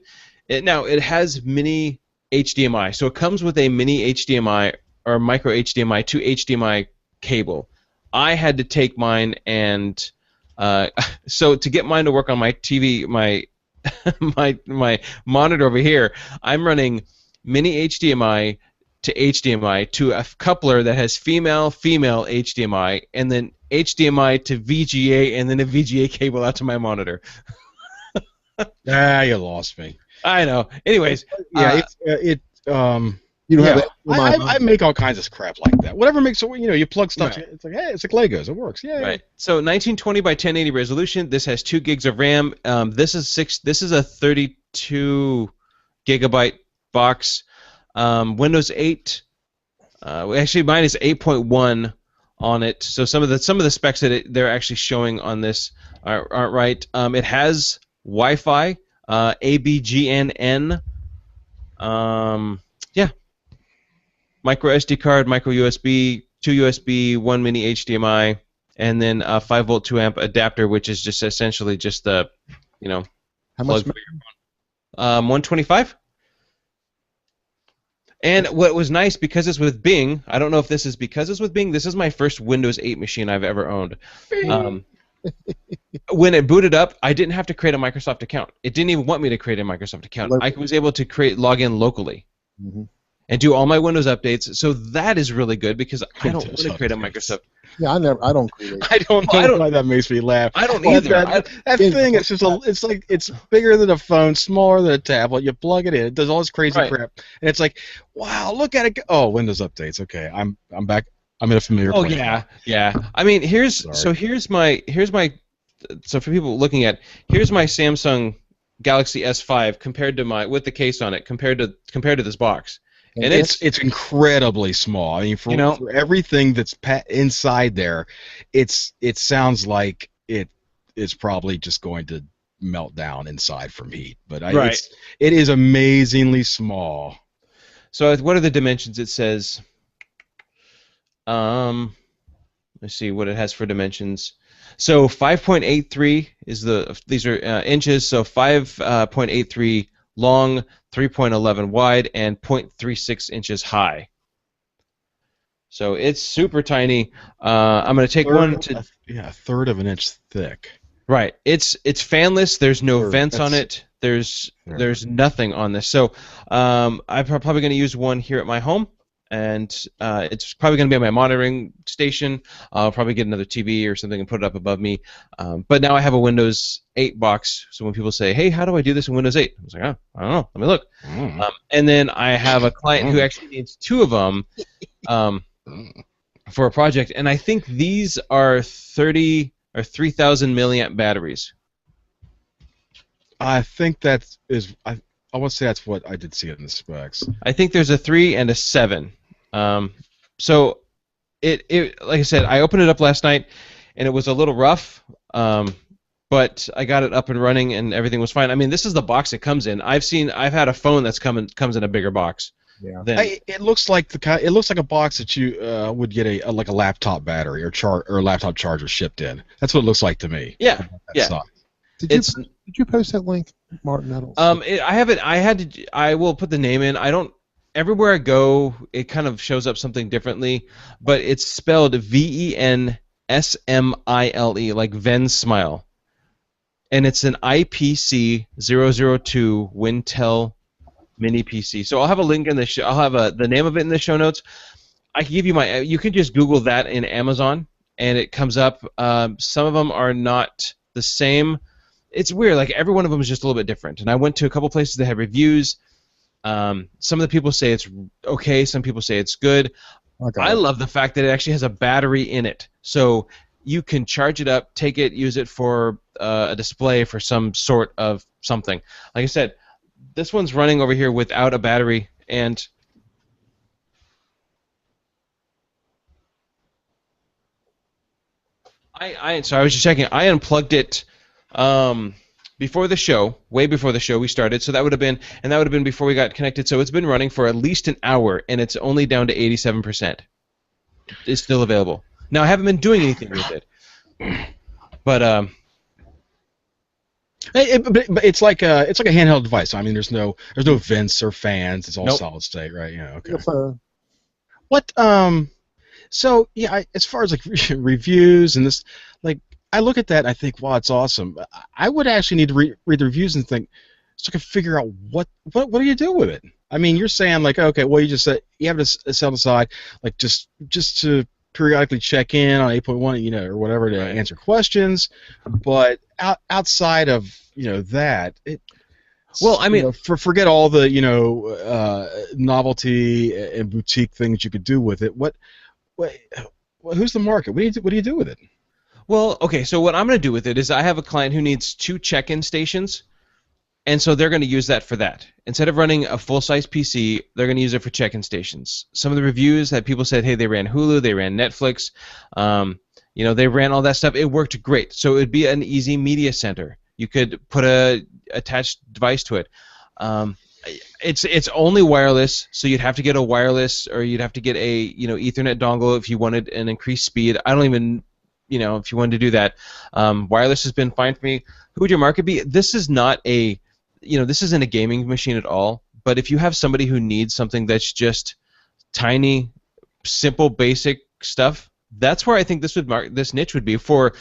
It has mini HDMI, so it comes with a mini HDMI or micro HDMI to HDMI cable. I had to take mine and so to get mine to work on my TV, my my monitor over here, I'm running mini HDMI to HDMI to a coupler that has female HDMI, and then HDMI to VGA, and then a VGA cable out to my monitor. You lost me. I know. Anyways, yeah, you don't have I make all kinds of crap like that. Whatever makes it, you plug stuff. Right. It's like, hey, it's like Legos. It works. Yeah. Right. So 1920 by 1080 resolution. This has 2 gigs of RAM. This is a 32 gigabyte box. Windows 8. Actually, mine is 8.1 on it. So some of the specs that they're actually showing on this aren't right. It has Wi-Fi, ABGNN. Yeah. Micro SD card, micro USB, 2 USB, 1 mini HDMI, and then a 5-volt 2-amp adapter, which is just essentially just the, How plug much? for your phone. 125. And what was nice, because it's with Bing, I don't know if this is because it's with Bing, this is my first Windows 8 machine I've ever owned. When it booted up, I didn't have to create a Microsoft account. It didn't even want me to create a Microsoft account. I was able to log in locally. Mm-hmm. And do all my Windows updates. So that is really good because I don't want to create a Microsoft. Yeah, I don't create. I don't know why that makes me laugh. I don't either. That thing, it's just it's like it's bigger than a phone, smaller than a tablet. You plug it in, it does all this crazy crap, and it's like, wow, look at it go. Oh, Windows updates. Okay, I'm back. I'm in a familiar place. Yeah. I mean, here's my so for people looking at, here's my Samsung Galaxy S5 compared to with the case on it compared to this box. And it's incredibly small. I mean, for everything that's inside there, it sounds like it's probably just going to melt down inside from heat. But it is amazingly small. So what are the dimensions? It says, let's see what it has for dimensions. So 5.83 is these are inches. So 5.83 long, 3.11 wide, and 0.36 inches high. So it's super tiny. I'm going to take one to... Yeah, a third of an inch thick. Right. It's fanless. There's no vents on it. There's nothing on this. So I'm probably going to use one here at my home. and it's probably going to be on my monitoring station. I'll probably get another TV or something and put it up above me. But now I have a Windows 8 box, so when people say, hey, how do I do this in Windows 8? I was like, oh, I don't know. Let me look. And then I have a client who actually needs two of them for a project, and I think these are 30 or 3,000 milliamp batteries. I think that is. I want to say that's what I did see it in the specs. I think there's a 3 and a 7. So it like I said, I opened it up last night, and it was a little rough, but I got it up and running, and everything was fine. I mean, this is the box it comes in. I've had a phone that's comes in a bigger box. Yeah. It looks like a box that you would get a laptop battery or laptop charger shipped in. That's what it looks like to me. Yeah. Yeah. Did you post that link, Martin? I haven't. I will put the name in. I don't. Everywhere I go, it kind of shows up something differently, but it's spelled VENSMILE, like Ven Smile, and it's an IPC 002 Wintel Mini PC. So I'll have a link in the show. I'll have the name of it in the show notes. I can give you my. You can just Google that in Amazon, and it comes up. Some of them are not the same. It's weird. Like every one of them is just a little bit different. And I went to a couple places that have reviews. Some of the people say it's okay. Some people say it's good. Okay. I love the fact that it actually has a battery in it, so you can charge it up, take it, use it for a display for some sort of something. Like I said, this one's running over here without a battery, and so I was just checking. I unplugged it before the show, way before the show we started. So that would have been before we got connected. So it's been running for at least an hour, and it's only down to 87%. It's still available. Now I haven't been doing anything with it, but it's like a handheld device. I mean, there's no vents or fans. It's all solid state, right? Yeah. Okay. What? So yeah, as far as like reviews and this, like I look at that and I think, wow, it's awesome. I would actually need to read the reviews and think, so I can figure out what do you do with it. I mean, you're saying like, okay, well, you have to set aside like just to periodically check in on 8.1, or whatever to answer questions, but outside of that, well, I mean, forget all the novelty and boutique things you could do with it. What who's the market? What do you do with it? Well, okay, so what I'm going to do with it is I have a client who needs 2 check-in stations, and so they're going to use that for that. Instead of running a full-size PC, they're going to use it for check-in stations. Some of the reviews that people said, hey, they ran Hulu, they ran Netflix, they ran all that stuff. It worked great. So it would be an easy media center. You could put a attached device to it. It's only wireless, so you'd have to get a wireless, or you'd have to get a Ethernet dongle if you wanted an increased speed. I don't even if you wanted to do that. Wireless has been fine for me. Who would your market be? This is not this isn't a gaming machine at all, but if you have somebody who needs something that's just tiny, simple, basic stuff, that's where I think this niche would be for,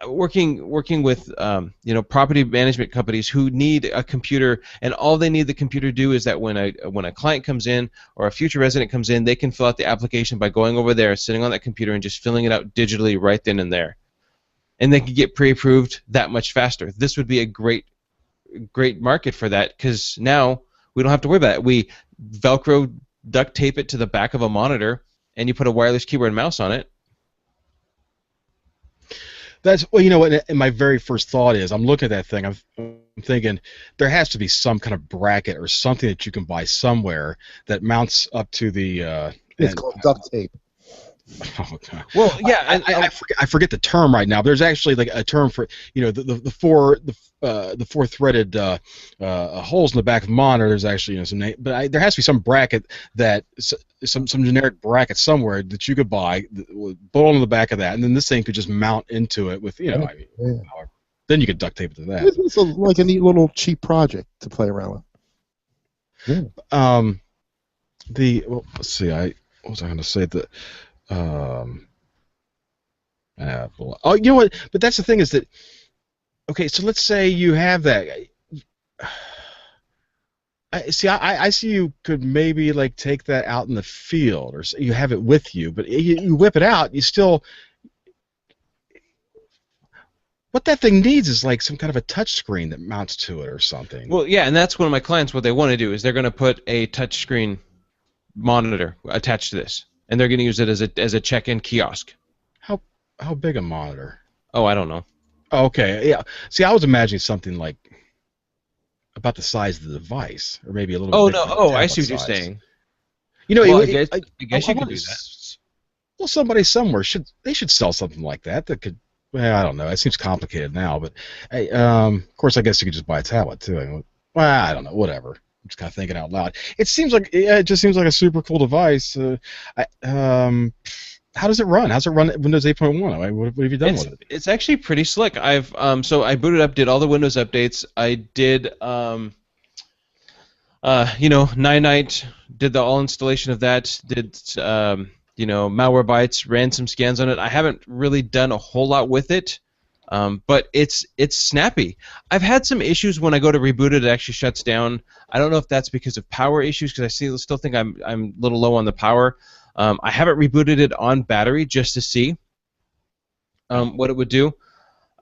working with, property management companies who need a computer, and all they need the computer to do is that when a client comes in or a future resident comes in, they can fill out the application by going over there, sitting on that computer, and just filling it out digitally right then and there, and they can get pre-approved that much faster. This would be a great market for that, because now we don't have to worry about it. We Velcro duct tape it to the back of a monitor, and you put a wireless keyboard and mouse on it. That's what my very first thought is. I'm looking at that thing. I'm thinking there has to be some kind of bracket or something that you can buy somewhere that mounts up to the. It's called duct tape. Oh, God. Well, yeah, I forget the term right now, but there's actually like a term for the four threaded holes in the back of the monitor. There's actually some name, but there has to be some bracket that some generic bracket somewhere that you could buy, bolt on the back of that, and then this thing could just mount into it with then you could duct tape it to that. It's like a neat little cheap project to play around with. Yeah. Let's see. What was I going to say? Oh, you know what? But that's the thing is that, okay, so let's say you have that. I see you could maybe like take that out in the field, or you have it with you, but you whip it out, you still. What that thing needs is like some kind of a touch screen that mounts to it or something. Well, yeah, and that's one of my clients. What they want to do is they're going to put a touchscreen monitor attached to this, and they're going to use it as a check-in kiosk. How big a monitor? Oh, I don't know. Oh, okay, yeah. See, I was imagining something like about the size of the device, or maybe a little. Oh bit no! bigger Oh, than I tablet see what you're size. saying. You know, Well, I guess you could do that. Well, somebody somewhere should sell something like that could. Well, I don't know. It seems complicated now, but hey, of course, I guess you could just buy a tablet too. Well, I don't know. Whatever. I'm just kind of thinking out loud. It just seems like a super cool device. How does it run? How's it run at Windows 8.1? What have you done with it? It's actually pretty slick. So I booted up, did all the Windows updates. I did Night did the all installation of that. Did Malwarebytes, ran some scans on it. I haven't really done a whole lot with it, but it's snappy. I've had some issues when I go to reboot it. It actually shuts down. I don't know if that's because of power issues, because I still think I'm a little low on the power. I haven't rebooted it on battery just to see what it would do.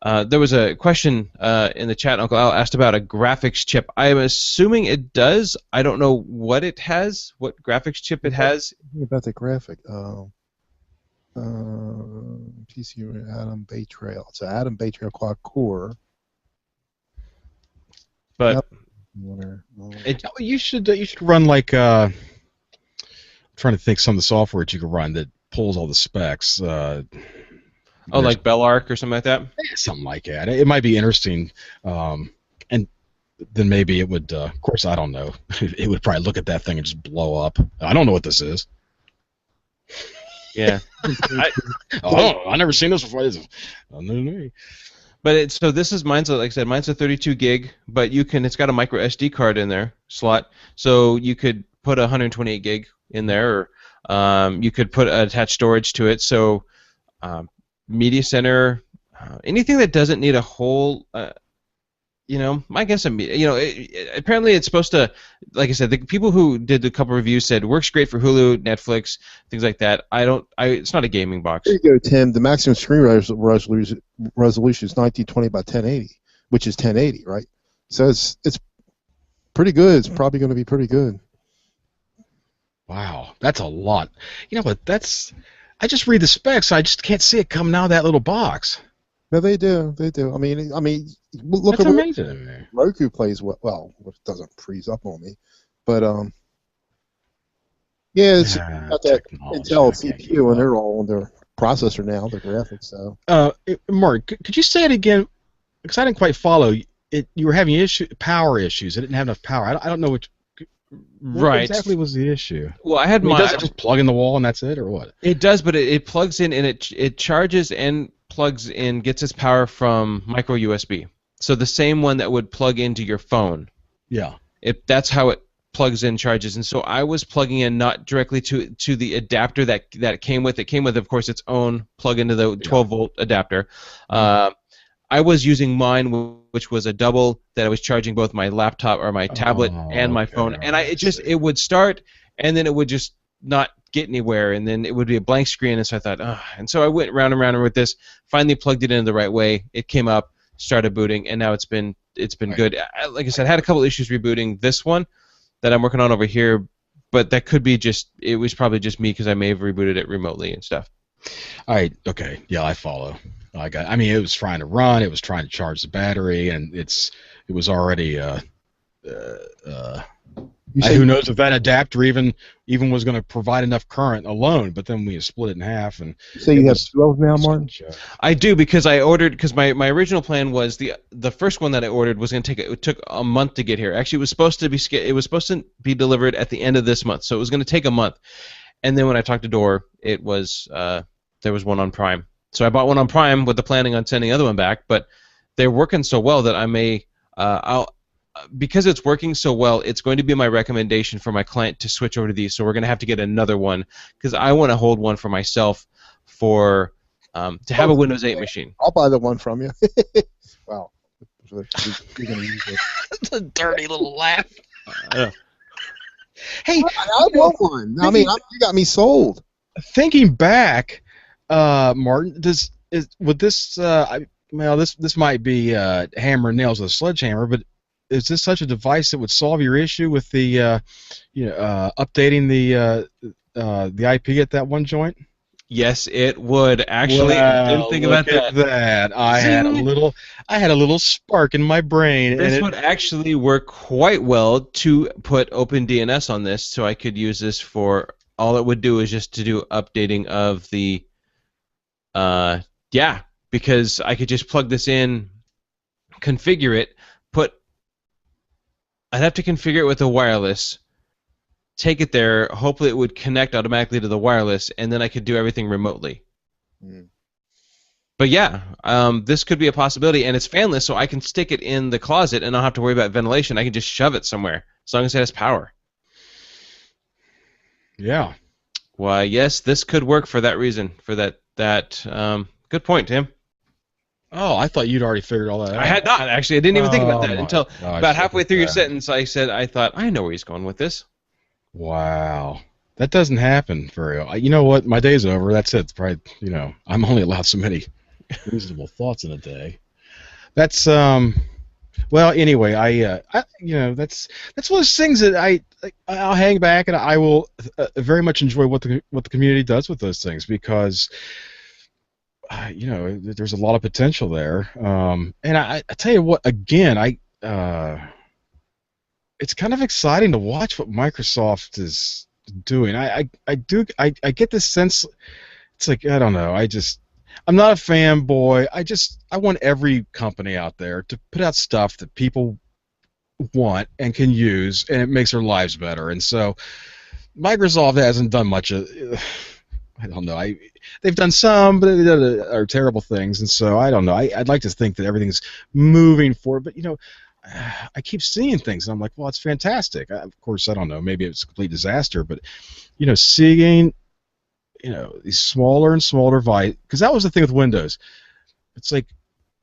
There was a question in the chat. Uncle Al asked about a graphics chip. I'm assuming it does. I don't know what it has, what graphics chip it has. About the graphic. PC Atom Bay Trail. It's an Atom Bay Trail quad core. But you should run like I'm trying to think some of the software that you could run that pulls all the specs. Like Bellark or something like that? Something like that. It might be interesting. And then maybe it would, of course, I don't know. It would probably look at that thing and just blow up. I don't know what this is. Yeah. I never seen this before. But so this is mine's, like I said, mine's a 32 gig, but it's got a micro SD card in there slot, so you could put a 128 gig in there, or you could put attached storage to it. So media center, anything that doesn't need a whole, I guess apparently it's supposed to, like I said, the people who did a couple reviews said works great for Hulu, Netflix, things like that. It's not a gaming box. There you go, Tim. The maximum screen resolution is 1920 by 1080, which is 1080, right? So it's pretty good. It's probably going to be pretty good. Wow, that's a lot. But I just read the specs. I just can't see it coming out of that little box. No, they do. They do. I mean, look That's at amazing. Roku plays well. Well, it doesn't freeze up on me, but yeah, it's got that Intel CPU, and they're all on their processor now, their graphics. So, Mark, could you say it again? Because I didn't quite follow. You were having power issues. It didn't have enough power. I don't know what exactly was the issue. Well, I had does it just plug in the wall and that's it, or what? It does, but it plugs in and it charges and plugs in, gets its power from micro USB. So the same one that would plug into your phone. Yeah. That's how it plugs in, charges. And so I was plugging in not directly to the adapter that it came with. It came with, of course, its own plug into the 12-volt adapter. I was using mine, which was a double that I was charging both my laptop or my tablet and my phone. And it would start, and then it would just not get anywhere, and then it would be a blank screen. And so I thought, and so I went round and round with this. Finally plugged it in the right way. It came up, started booting, and now it's been good. Like I said, I had a couple issues rebooting this one that I'm working on over here, but that could be it was probably just me because I may have rebooted it remotely and stuff. Okay. Yeah, I follow. It was trying to run, it was trying to charge the battery, and it was already who knows if that adapter even was going to provide enough current alone, but then we split it in half. And so you have 12 now, Martin? I do, because I ordered, because my original plan was the first one that I ordered was going to it took a month to get here. Actually, it was supposed to be delivered at the end of this month, so it was going to take a month. And then when I talked to Door, it was there was one on Prime. So I bought one on Prime with the planning on sending the other one back, but they're working so well that I may because it's working so well, it's going to be my recommendation for my client to switch over to these. So we're going to have to get another one because I want to hold one for myself to have a Windows 8 machine. I'll buy the one from you. Wow. You're going to use it. It's a dirty little laugh. Hey, I want one. I mean, you got me sold. thinking back, Martin, would this? Well, this might be hammer and nails with a sledgehammer, but is this such a device that would solve your issue with the, updating the IP at that one joint? Yes, it would. Actually, I didn't Well, think look about at that. that. I Zing! had a little spark in my brain, and This it. would actually work quite well to put OpenDNS on this, so I could use this for all it would do is just to do updating of the yeah, because I could just plug this in, configure it, I'd have to configure it with a wireless, take it there, hopefully it would connect automatically to the wireless, and then I could do everything remotely. Mm. But yeah, this could be a possibility, and it's fanless, so I can stick it in the closet and not have to worry about ventilation. I can just shove it somewhere, as long as it has power. Yeah. Why, yes, this could work for that reason. For that good point, Tim. Oh, I thought you'd already figured all that out. I had not actually. I didn't even think about Oh that my until gosh, about halfway look at through your that. sentence. I thought, I know where he's going with this. Wow. That doesn't happen very often. You know what? My day's over. That's it. It's probably, I'm only allowed so many reasonable thoughts in a day. That's well, anyway, that's one of those things that I'll hang back and I will very much enjoy what the community does with those things because there's a lot of potential there. And I tell you what, again, it's kind of exciting to watch what Microsoft is doing. I get this sense. It's like, I don't know. I'm not a fanboy. I want every company out there to put out stuff that people want and can use, and it makes their lives better. And so Microsoft hasn't done much of. I don't know. They've done some, but they are terrible things. And so I don't know. I'd like to think that everything's moving forward, but I keep seeing things, and I'm like, well, it's fantastic. Of course, I don't know. Maybe it's a complete disaster, but seeing these smaller and smaller devices, because that was the thing with Windows. It's like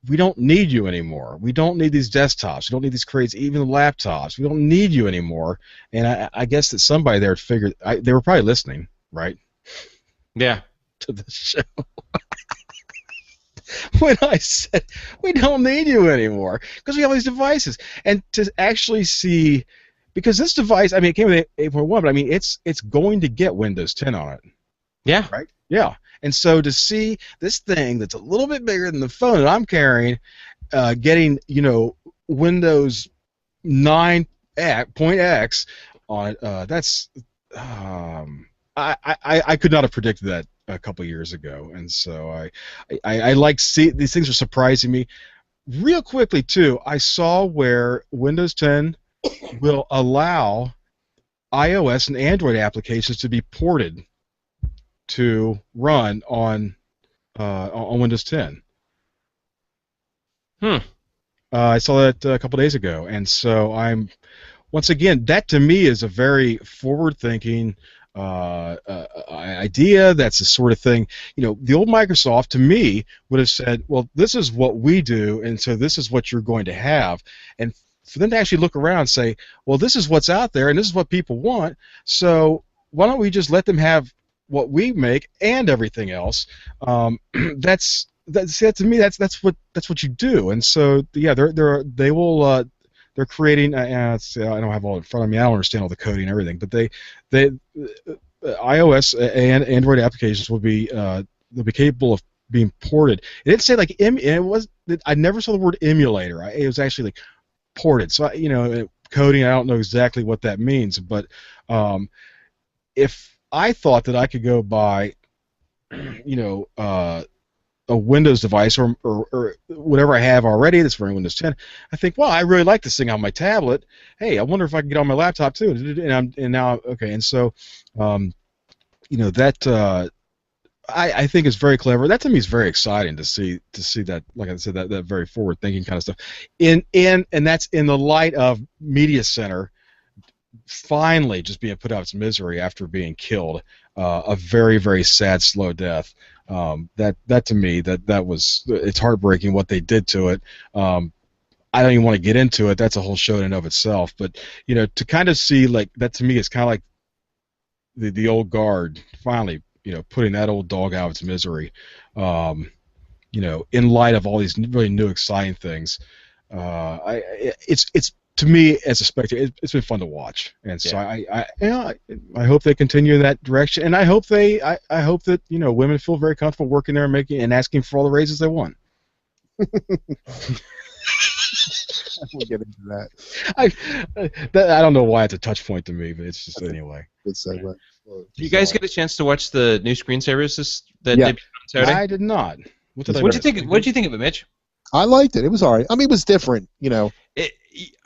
we don't need you anymore. We don't need these desktops. We don't need these crates, even the laptops. We don't need you anymore. And I guess that somebody there figured they were probably listening, right? Yeah. To the show. When I said we don't need you anymore because we have these devices, and to actually see, because this device, I mean, it came with 8.1, but I mean, it's going to get Windows 10 on it. Yeah. Right. Yeah. And so to see this thing that's a little bit bigger than the phone that I'm carrying, getting Windows 9.x on it, that's I could not have predicted that a couple years ago, and so I like see these things are surprising me. Real quickly too, I saw where Windows 10 will allow iOS and Android applications to be ported to run on Windows 10. I saw that a couple days ago, and so once again, that to me is a very forward-thinking idea. That's the sort of thing, the old Microsoft to me would have said, well, this is what we do, and so this is what you're going to have. And for them to actually look around and say, well, this is what's out there, and this is what people want, so why don't we just let them have what we make and everything else? That's to me, that's what you do. And so yeah, they're creating. I don't have all in front of me. I don't understand all the coding and everything, but they iOS and Android applications will be they'll be capable of being ported. It didn't say like I never saw the word emulator. It was actually like ported. So coding, I don't know exactly what that means, but if I thought that I could go buy a Windows device or whatever I have already that's running Windows 10, I think, well, I really like this thing on my tablet. Hey, I wonder if I can get on my laptop too. And now okay, and so that I think is very clever. That to me is very exciting to see that, like I said, that very forward thinking kind of stuff. And that's in the light of Media Center finally just being put out of its misery after being killed, a very, very sad, slow death. That to me, that was, it's heartbreaking what they did to it. I don't even want to get into it. That's a whole show in and of itself. But to kind of see like that to me is kind of like the old guard finally putting that old dog out of its misery. In light of all these really new exciting things, it's to me as a spectator, it's been fun to watch, and so I hope they continue in that direction, and I hope I hope that women feel very comfortable working there and making and asking for all the raises they want. We'll get into that. I don't know why it's a touch point to me, but it's just anyway. Good segue. Did you guys get a chance to watch the new screensavers that debuted on Saturday? I did not. What'd you think? What'd you think of it, Mitch? I liked it. It was alright. I mean, it was different,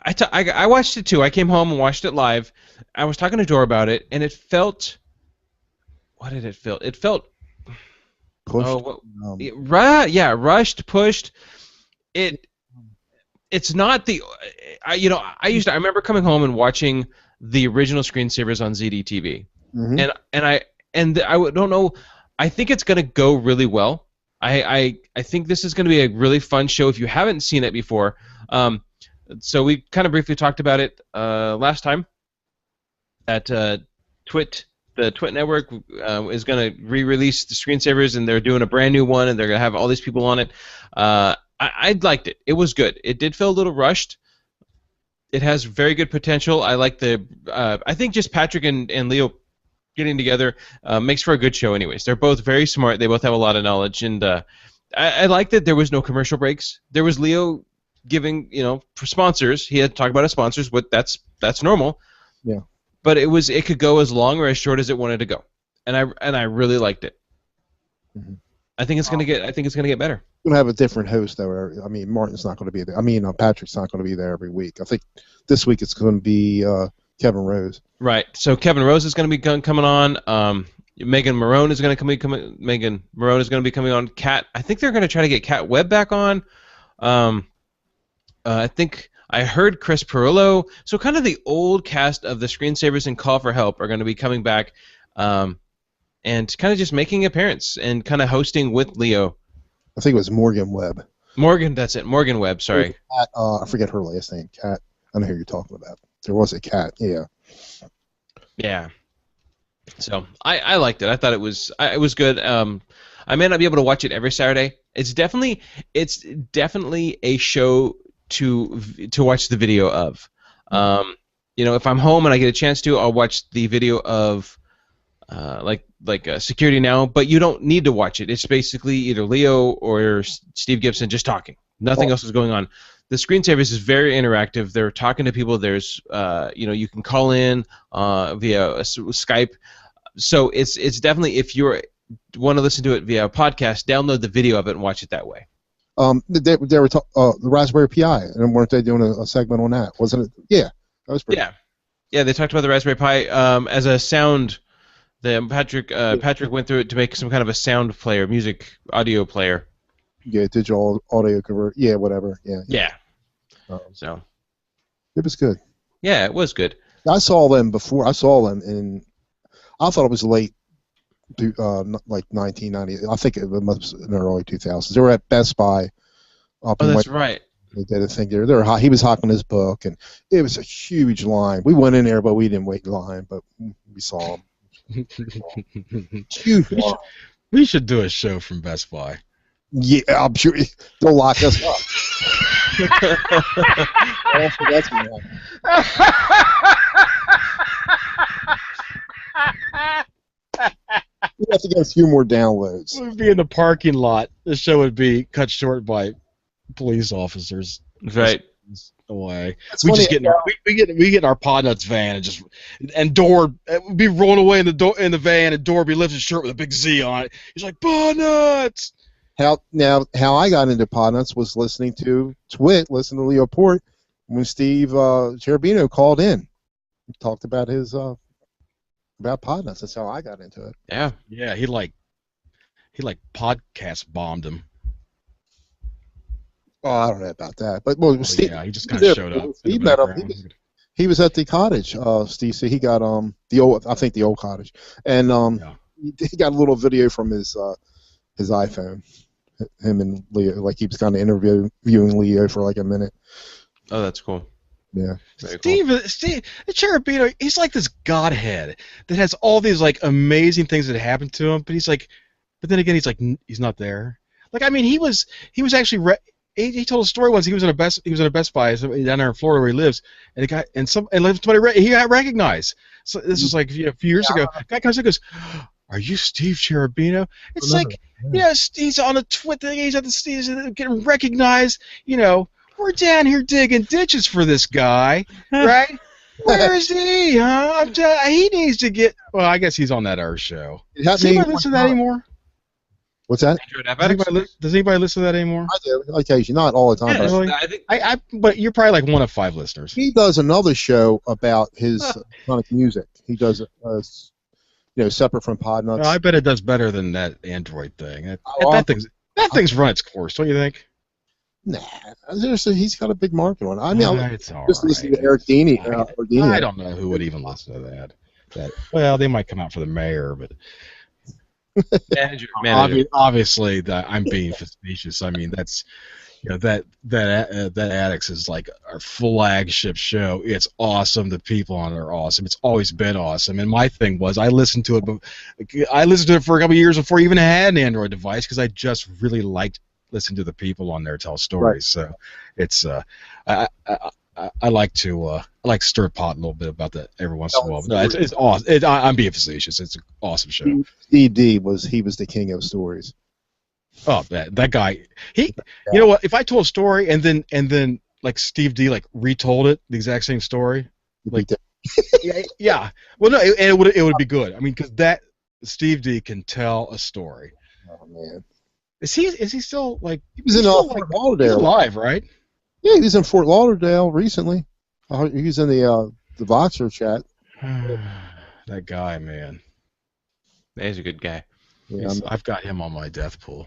I watched it too. I came home and watched it live. I was talking to Dora about it, and it felt. What did it feel? It felt. pushed. Rushed, pushed. It's not the. I remember coming home and watching the original screensavers on ZDTV, and I don't know. I think it's going to go really well. I think this is going to be a really fun show if you haven't seen it before. So we kind of briefly talked about it last time. At Twit, the Twit network is going to re-release the screensavers, and they're doing a brand new one, and they're going to have all these people on it. I liked it. It was good. It did feel a little rushed. It has very good potential. I like the. I think just Patrick and Leo getting together makes for a good show. Anyways, they're both very smart. They both have a lot of knowledge, and I like that there was no commercial breaks. There was Leo giving, for sponsors. He had to talk about his sponsors, but that's normal. Yeah. But it could go as long or as short as it wanted to go, and I really liked it. Mm-hmm. I think it's gonna get better. We're gonna have a different host though. I mean, Martin's not going to be there. I mean, Patrick's not going to be there every week. I think this week it's going to be Kevin Rose. Right. So Kevin Rose is going to be coming on. Megan Marone is going to be coming on. Kat, I think they're going to try to get Kat Webb back on. I think I heard Chris Perillo. So kind of the old cast of the Screensavers and Call for Help are going to be coming back, and kind of just making an appearance and kind of hosting with Leo. I think it was Morgan Webb. That's it. Morgan Webb. Sorry. Kat, I forget her last name. Kat. I know who you're talking about. There was a Kat. Yeah. Yeah. So I liked it. I thought it was good. I may not be able to watch it every Saturday. It's definitely a show to watch the video of. If I'm home and I get a chance to, I'll watch the video of Security Now. But you don't need to watch it. It's basically either Leo or Steve Gibson just talking. Nothing else is going on. The Screensavers is very interactive. They're talking to people. There's, you can call in via Skype. So it's definitely, if you want to listen to it via a podcast, download the video of it and watch it that way. They were the Raspberry Pi, and weren't they doing a segment on that? Wasn't it? Yeah, that was pretty. Yeah. They talked about the Raspberry Pi as a sound. Patrick went through it to make some kind of a sound player, music audio player. Yeah, digital audio convert. Yeah, whatever. Yeah. So it was good. Yeah, it was good. I saw them before. I saw them I thought it was late, like 1990. I think it was in the early 2000s. They were at Best Buy. That's right. They did a thing there. He was hawking his book, and it was a huge line. We went in there, but we didn't wait in line. But we saw him. Huge line. We should do a show from Best Buy. Yeah, I'm sure they'll lock us up. That's we have to get a few more downloads. We'd be in the parking lot. The show would be cut short by police officers. Right. Away. We get in our Podnuts van and Dor would be rolling away in the van, and Dor would be lifting his shirt with a big Z on it. He's like, Podnuts! How I got into Podnuts was listening to listen to Leo Port when Steve Cherubino called in. He talked about his about Podnuts. That's how I got into it. Yeah. He podcast bombed him. Oh, I don't know about that, but Steve, he just kind of showed up. Steve met him. He was at the cottage. Steve, so he got the old cottage, and he got a little video from his iPhone, him and Leo. Like he was kind of interviewing Leo for like a minute. Oh, that's cool. Yeah. Steve, Cherubino, he's like this godhead that has all these like amazing things that happen to him, but then again, he's not there. Like, I mean, he was actually he told a story once. He was in a Best Buy down there in Florida where he lives, and he got recognized. So this was like a few years ago. A guy comes and goes, "Are you Steve Cherubino?" It's like, yes, he's on a Twitter. He's getting recognized. We're down here digging ditches for this guy, right? Where is he? Huh? He needs to get. Well, I guess he's on that Earth show. Does anybody listen to that anymore? What's that? Does anybody listen to that anymore? I do. Occasionally, not all the time. Yeah, but but you're probably like one of 5 listeners. he does another show about his electronic music. He does separate from Podnuts. Well, I bet it does better than that Android thing. That thing's run its course, don't you think? Nah, he's got a big market on it. I mean, it's all just listen to Eric Deeney. I don't know who would even listen to that. Well, they might come out for the mayor, but Manager. Obviously, I'm being facetious. I mean, that's that Addicts is like our flagship show. It's awesome. The people on it are awesome. It's always been awesome. And my thing was, I listened to it for a couple of years before I even had an Android device because I just really liked listening to the people on there tell stories. Right. So it's I like to stir pot a little bit about that every once in a while. But no, it's awesome. I'm being facetious. It's an awesome show. Steve D was the king of stories. Oh, that guy. You know what? If I told a story and then like Steve D like retold it, the exact same story, like yeah. Well, no, it would be good. I mean, because that Steve D can tell a story. Oh man. Is he still like? He was in Fort Lauderdale. He's alive, right? Yeah, he was in Fort Lauderdale recently. He was in the Voxer chat. That guy, man. He's a good guy. Yeah, I've got him on my death pool.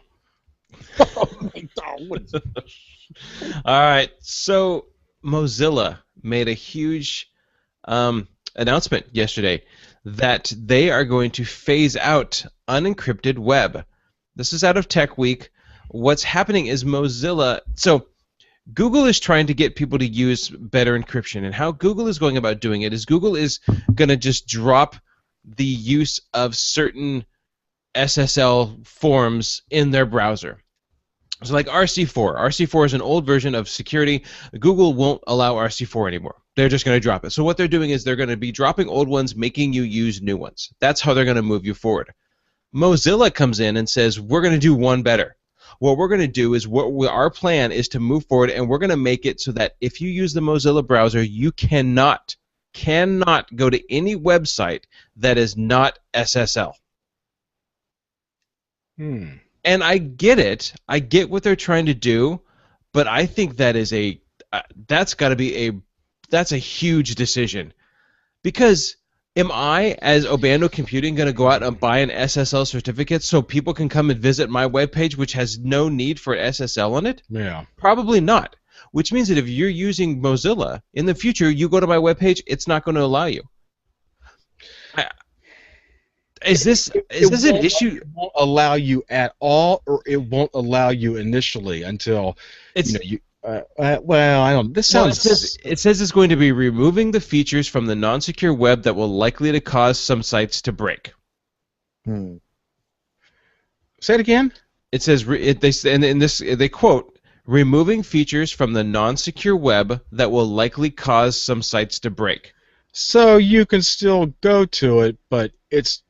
All right, so Mozilla made a huge announcement yesterday that they are going to phase out unencrypted web. This is out of Tech Week. What's happening is Mozilla. So Google is trying to get people to use better encryption, and how Google is going about doing it is Google is going to just drop the use of certain SSL forms in their browser. So like RC4. RC4 is an old version of security. Google won't allow RC4 anymore. They're just going to drop it. So what they're doing is they're going to be dropping old ones, making you use new ones. That's how they're going to move you forward. Mozilla comes in and says, we're going to do one better. What we're going to do is our plan is to move forward, and we're going to make it so that if you use the Mozilla browser, you cannot go to any website that is not SSL. And I get it. I get what they're trying to do, but I think that is that's a huge decision. Because am I, as Obando Computing, going to go out and buy an SSL certificate so people can come and visit my webpage, which has no need for SSL on it? Yeah. Probably not. Which means that if you're using Mozilla, in the future, you go to my webpage, it's not going to allow you. Is this an issue? It won't allow you at all, or it won't allow you initially until well, I don't. This sounds. It says it's going to be removing the features from the non-secure web that will likely to cause some sites to break. Say it again. It says they quote, removing features from the non-secure web that will likely cause some sites to break. So you can still go to it, but it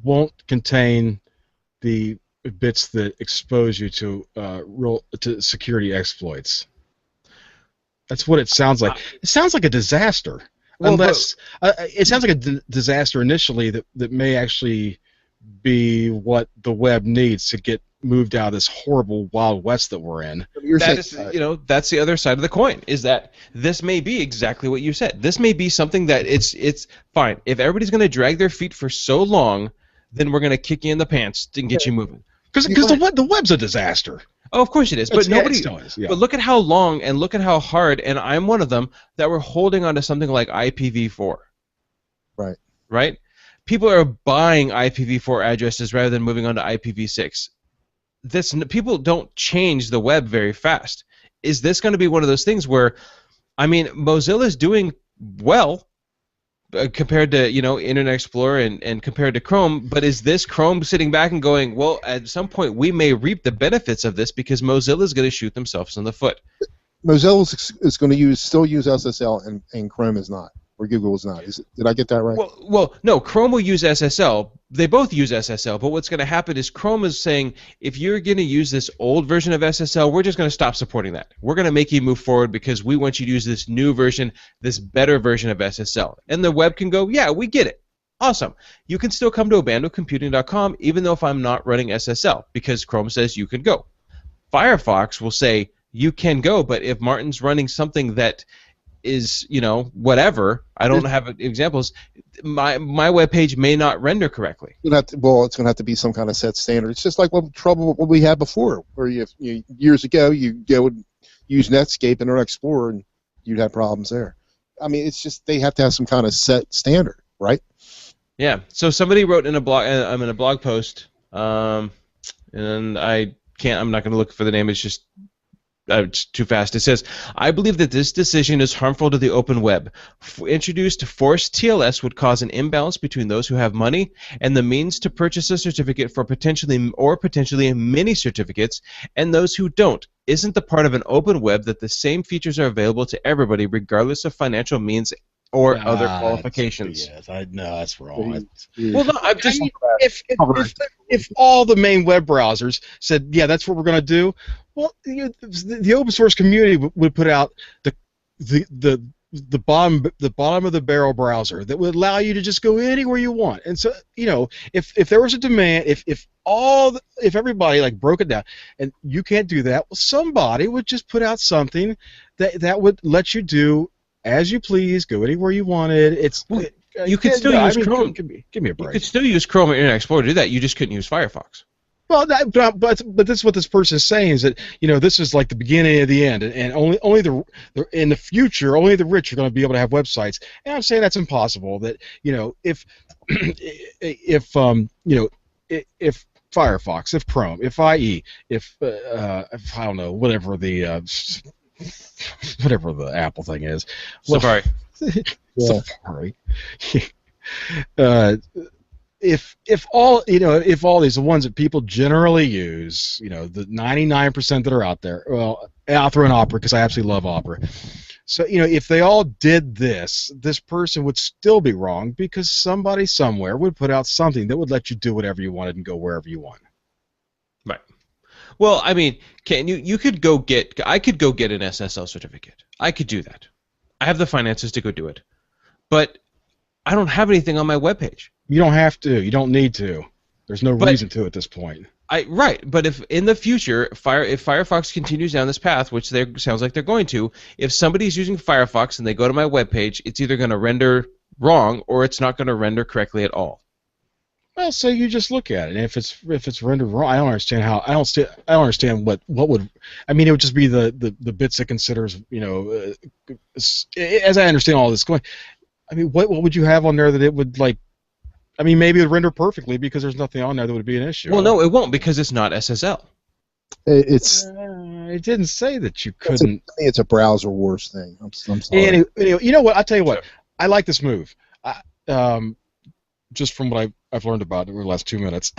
won't contain the bits that expose you to to security exploits. That's what it sounds like. It sounds like a disaster. It sounds like a disaster initially that may actually be what the web needs to get moved out of this horrible Wild West that we're in. That's the other side of the coin, is that this may be exactly what you said. This may be something that it's fine. If everybody's going to drag their feet for so long, then we're going to kick you in the pants and get you moving. Because the web's a disaster. Oh, of course it is. But nobody. Yeah. But look at how long and look at how hard, and I'm one of them, that we're holding on to something like IPv4. Right. Right? People are buying IPv4 addresses rather than moving on to IPv6. people don't change the web very fast. Is this going to be one of those things where, I mean, Mozilla's doing well compared to Internet Explorer and compared to Chrome, but is this Chrome sitting back and going, well, at some point we may reap the benefits of this because Mozilla's going to shoot themselves in the foot? Mozilla is going to still use SSL and Chrome is not, or Google is not. Did I get that right? Well, no. Chrome will use SSL. They both use SSL, but what's going to happen is Chrome is saying, if you're going to use this old version of SSL, we're just going to stop supporting that. We're going to make you move forward because we want you to use this new version, this better version of SSL. And the web can go, yeah, we get it. Awesome. You can still come to abandonedcomputing.com even though if I'm not running SSL because Chrome says you can go. Firefox will say you can go, but if Martin's running something that is, whatever, I don't have examples, my web page may not render correctly. It's going to have to be some kind of set standard. It's just like what we had before, where years ago you would use Netscape, Internet Explorer, and you'd have problems there. I mean, it's just they have to have some kind of set standard, right? Yeah. So somebody wrote in a blog, I'm in a blog post, and I'm not going to look for the name. It's just it's too fast. It says, I believe that this decision is harmful to the open web. Introduced forced TLS would cause an imbalance between those who have money and the means to purchase a certificate for potentially many certificates and those who don't. Isn't the part of an open web that the same features are available to everybody regardless of financial means or other qualifications? Yes, I know that's wrong. Well, no, I'm just. If all the main web browsers said, yeah, that's what we're going to do, well, the open source community would put out the bottom of the barrel browser that would allow you to just go anywhere you want. And so, if there was a demand, if everybody like broke it down, and you can't do that, well, somebody would just put out something that would let you do as you please, go anywhere you wanted. You could still use Chrome. Give me a break. You could still use Chrome or Internet Explorer to do that. You just couldn't use Firefox. Well, but this is what this person is saying is that this is like the beginning of the end, and only in the future only the rich are going to be able to have websites. And I'm saying that's impossible. That if Firefox, if Chrome, if IE, if I don't know whatever the Apple thing is, Safari. Safari. If all these the ones that people generally use, the 99% that are out there, well, I'll throw in Opera because I absolutely love Opera. So if they all did this person would still be wrong because somebody somewhere would put out something that would let you do whatever you wanted and go wherever you want. Right. Well, I mean, I could go get an SSL certificate. I could do that. I have the finances to go do it. But I don't have anything on my webpage. You don't have to. You don't need to. There's no reason to at this point. Right, but if in the future, if Firefox continues down this path, which sounds like they're going to, if somebody's using Firefox and they go to my webpage, it's either going to render wrong or it's not going to render correctly at all. Well, so you just look at it, and if it's rendered wrong, I don't understand how. I don't understand what would. I mean, it would just be the bits it considers. As I understand all this going. I mean, what would you have on there that it would like? I mean, maybe it would render perfectly because there's nothing on there that would be an issue. Well, no, it won't because it's not SSL. It didn't say that you couldn't. I think it's a browser wars thing. I'm sorry. Anyway, you know what? I'll tell you what. Sure. I like this move. Just from what I've learned about it over the last 2 minutes.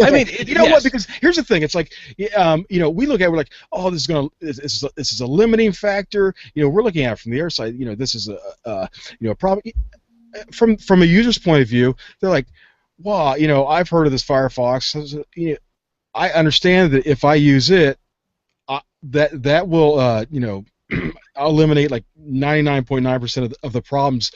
I mean, what? Because here's the thing. It's like, we look at it, we're like, oh, this is a limiting factor. We're looking at it from the other side. This is a problem. From a user's point of view, they're like, wow, I've heard of this Firefox. I understand that if I use it, that will, I'll eliminate like 99.9% of the problems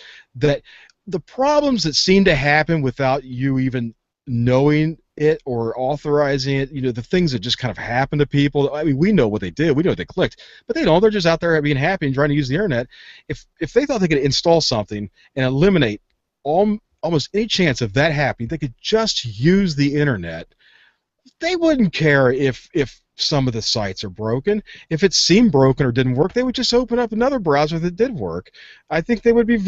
the problems that seem to happen without you even knowing it or authorizing it, the things that just kind of happen to people. I mean, we know what they did, we know what they clicked, but they don't. They're just out there being happy and trying to use the internet. If they thought they could install something and eliminate almost any chance of that happening, they could just use the internet. They wouldn't care if some of the sites are broken. If it seemed broken or didn't work, they would just open up another browser that did work. I think they would be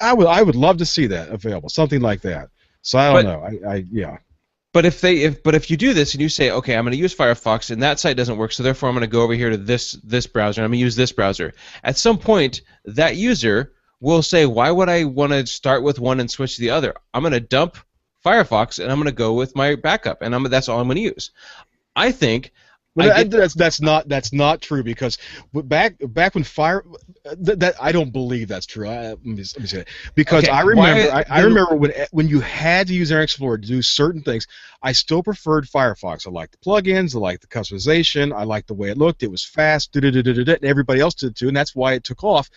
I would love to see that available, something like that. So I don't know. Yeah. But if you do this and you say, okay, I'm going to use Firefox and that site doesn't work, so therefore I'm going to go over here to this browser and I'm going to use this browser. At some point, that user will say, why would I want to start with one and switch to the other? I'm going to dump Firefox and I'm going to go with my backup, and that's all I'm going to use. I think. But that's not true, because back when I don't believe that's true. Let me say that, because Okay, I remember when you had to use Internet Explorer to do certain things, I still preferred Firefox. I liked the plugins, I liked the customization, I liked the way it looked. It was fast, and everybody else did too, and that's why it took off.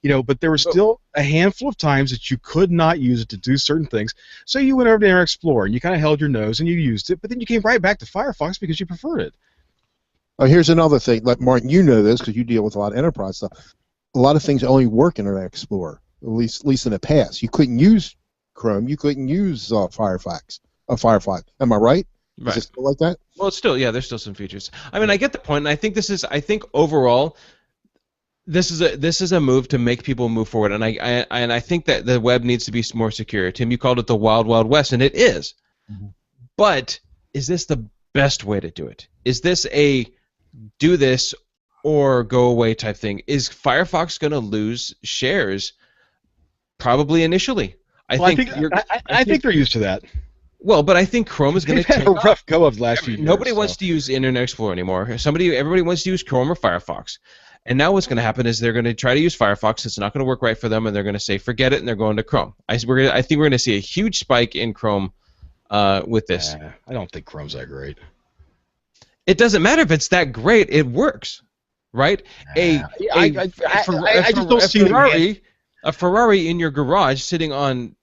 But there were still a handful of times that you could not use it to do certain things. So you went over to Internet Explorer and you kind of held your nose and you used it, but then you came right back to Firefox because you preferred it. Oh, here's another thing. Like Martin, you know this because you deal with a lot of enterprise stuff. A lot of things only work in Internet Explorer, at least in the past. You couldn't use Chrome. You couldn't use Firefox. Am I right? Right. Is it still like that? Well, it's still, yeah, there's still some features. I mean, I get the point, and I think overall, this is a move to make people move forward, and I think that the web needs to be more secure. Tim, you called it the Wild Wild West, and it is. Mm-hmm. But is this the best way to do it? Is this a do this or go away type thing? Is Firefox going to lose shares? Probably initially. I think they're used to that. Well, but I think Chrome is going to take a rough go of the last few years. Nobody wants to use Internet Explorer anymore. Everybody wants to use Chrome or Firefox. And now what's going to happen is they're going to try to use Firefox. It's not going to work right for them, and they're going to say forget it, and they're going to Chrome. I think we're going to see a huge spike in Chrome with this. I don't think Chrome's that great. It doesn't matter if it's that great. It works, right? I just don't see a Ferrari in your garage sitting on,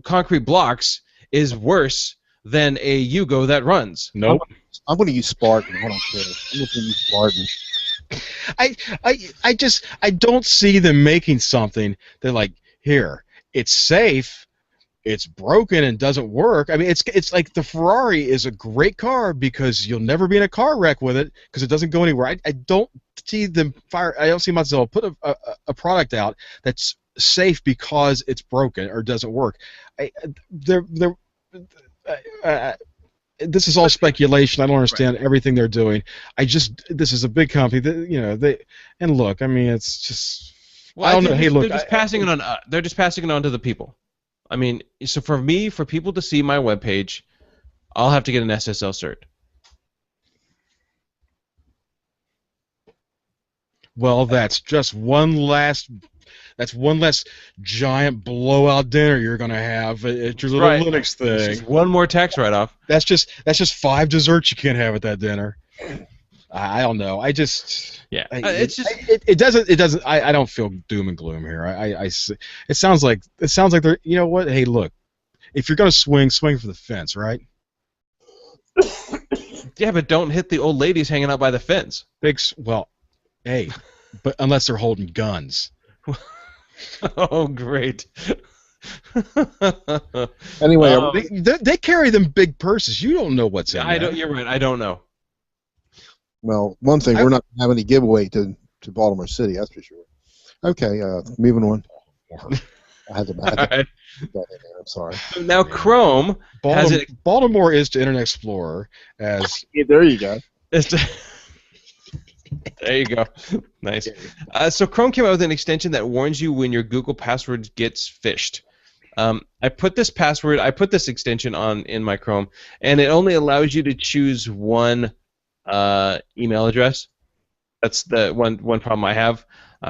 concrete blocks is worse than a Yugo that runs. Nope. I'm going to use Spartan. I don't care. I'm going to use Spartan. I don't see them making something that, like, here, it's safe, it's broken and doesn't work. I mean, it's like the Ferrari is a great car because you'll never be in a car wreck with it because it doesn't go anywhere. I don't see them I don't see Mozilla put a product out that's safe because it's broken or doesn't work. This is all speculation. I don't understand everything they're doing. This is a big company that, and look, I mean, it's just. Well, I don't know. Hey, look, they're just passing it on. They're just passing it on to the people. I mean, so for people to see my webpage, I'll have to get an SSL cert. Well, that's one less giant blowout dinner you're gonna have at your little Linux thing. It's just one more tax write-off. That's just 5 desserts you can't have at that dinner. I don't know. It's just it doesn't. I don't feel doom and gloom here. It sounds like they're. You know what? Hey, look, if you're gonna swing for the fence, right? Yeah, but don't hit the old ladies hanging out by the fence. Hey, but unless they're holding guns. Oh, great. Anyway, they carry them big purses. You don't know what's in there. You're right. I don't know. Well, one thing, we're not going to have any giveaway to Baltimore City, that's for sure. Okay, moving on. I had to right. I'm sorry. Now Chrome Baltimore is to Internet Explorer as... Yeah, there you go. There you go. Nice. So Chrome came out with an extension that warns you when your Google password gets phished. I put this extension in my Chrome, and it only allows you to choose one email address. That's the one problem I have.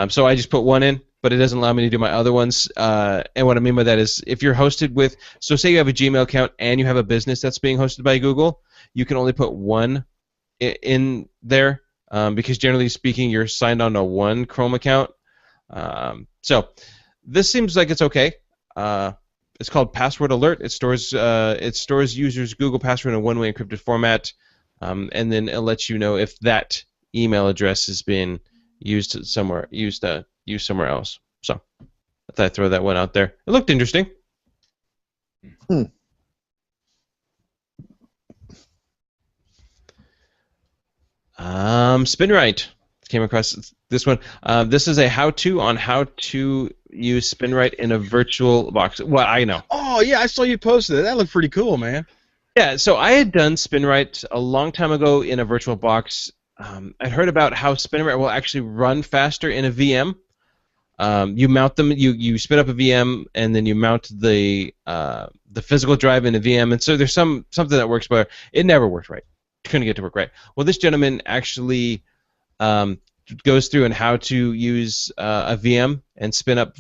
So I just put one in, but it doesn't allow me to do my other ones. And what I mean by that is if you're hosted with, so say you have a Gmail account and you have a business that's being hosted by Google, you can only put one in there because generally speaking, you're signed on to one Chrome account. So this seems like it's okay. It's called Password Alert. It stores users' Google password in a one-way encrypted format. And then it lets you know if that email address has been used somewhere else. So I thought I'd throw that one out there. It looked interesting. SpinRite came across this one. This is a how-to on how to use SpinRite in a virtual box. Well, I know. Oh yeah, I saw you posted it. That looked pretty cool, man. Yeah, so I had done SpinRite a long time ago in a virtual box. I'd heard about how SpinRite will actually run faster in a VM. You mount them, you spin up a VM, and then you mount the physical drive in a VM, and so there's something that works, but it never worked right. Couldn't get it to work right. Well, this gentleman actually goes through and how to use a VM and spin up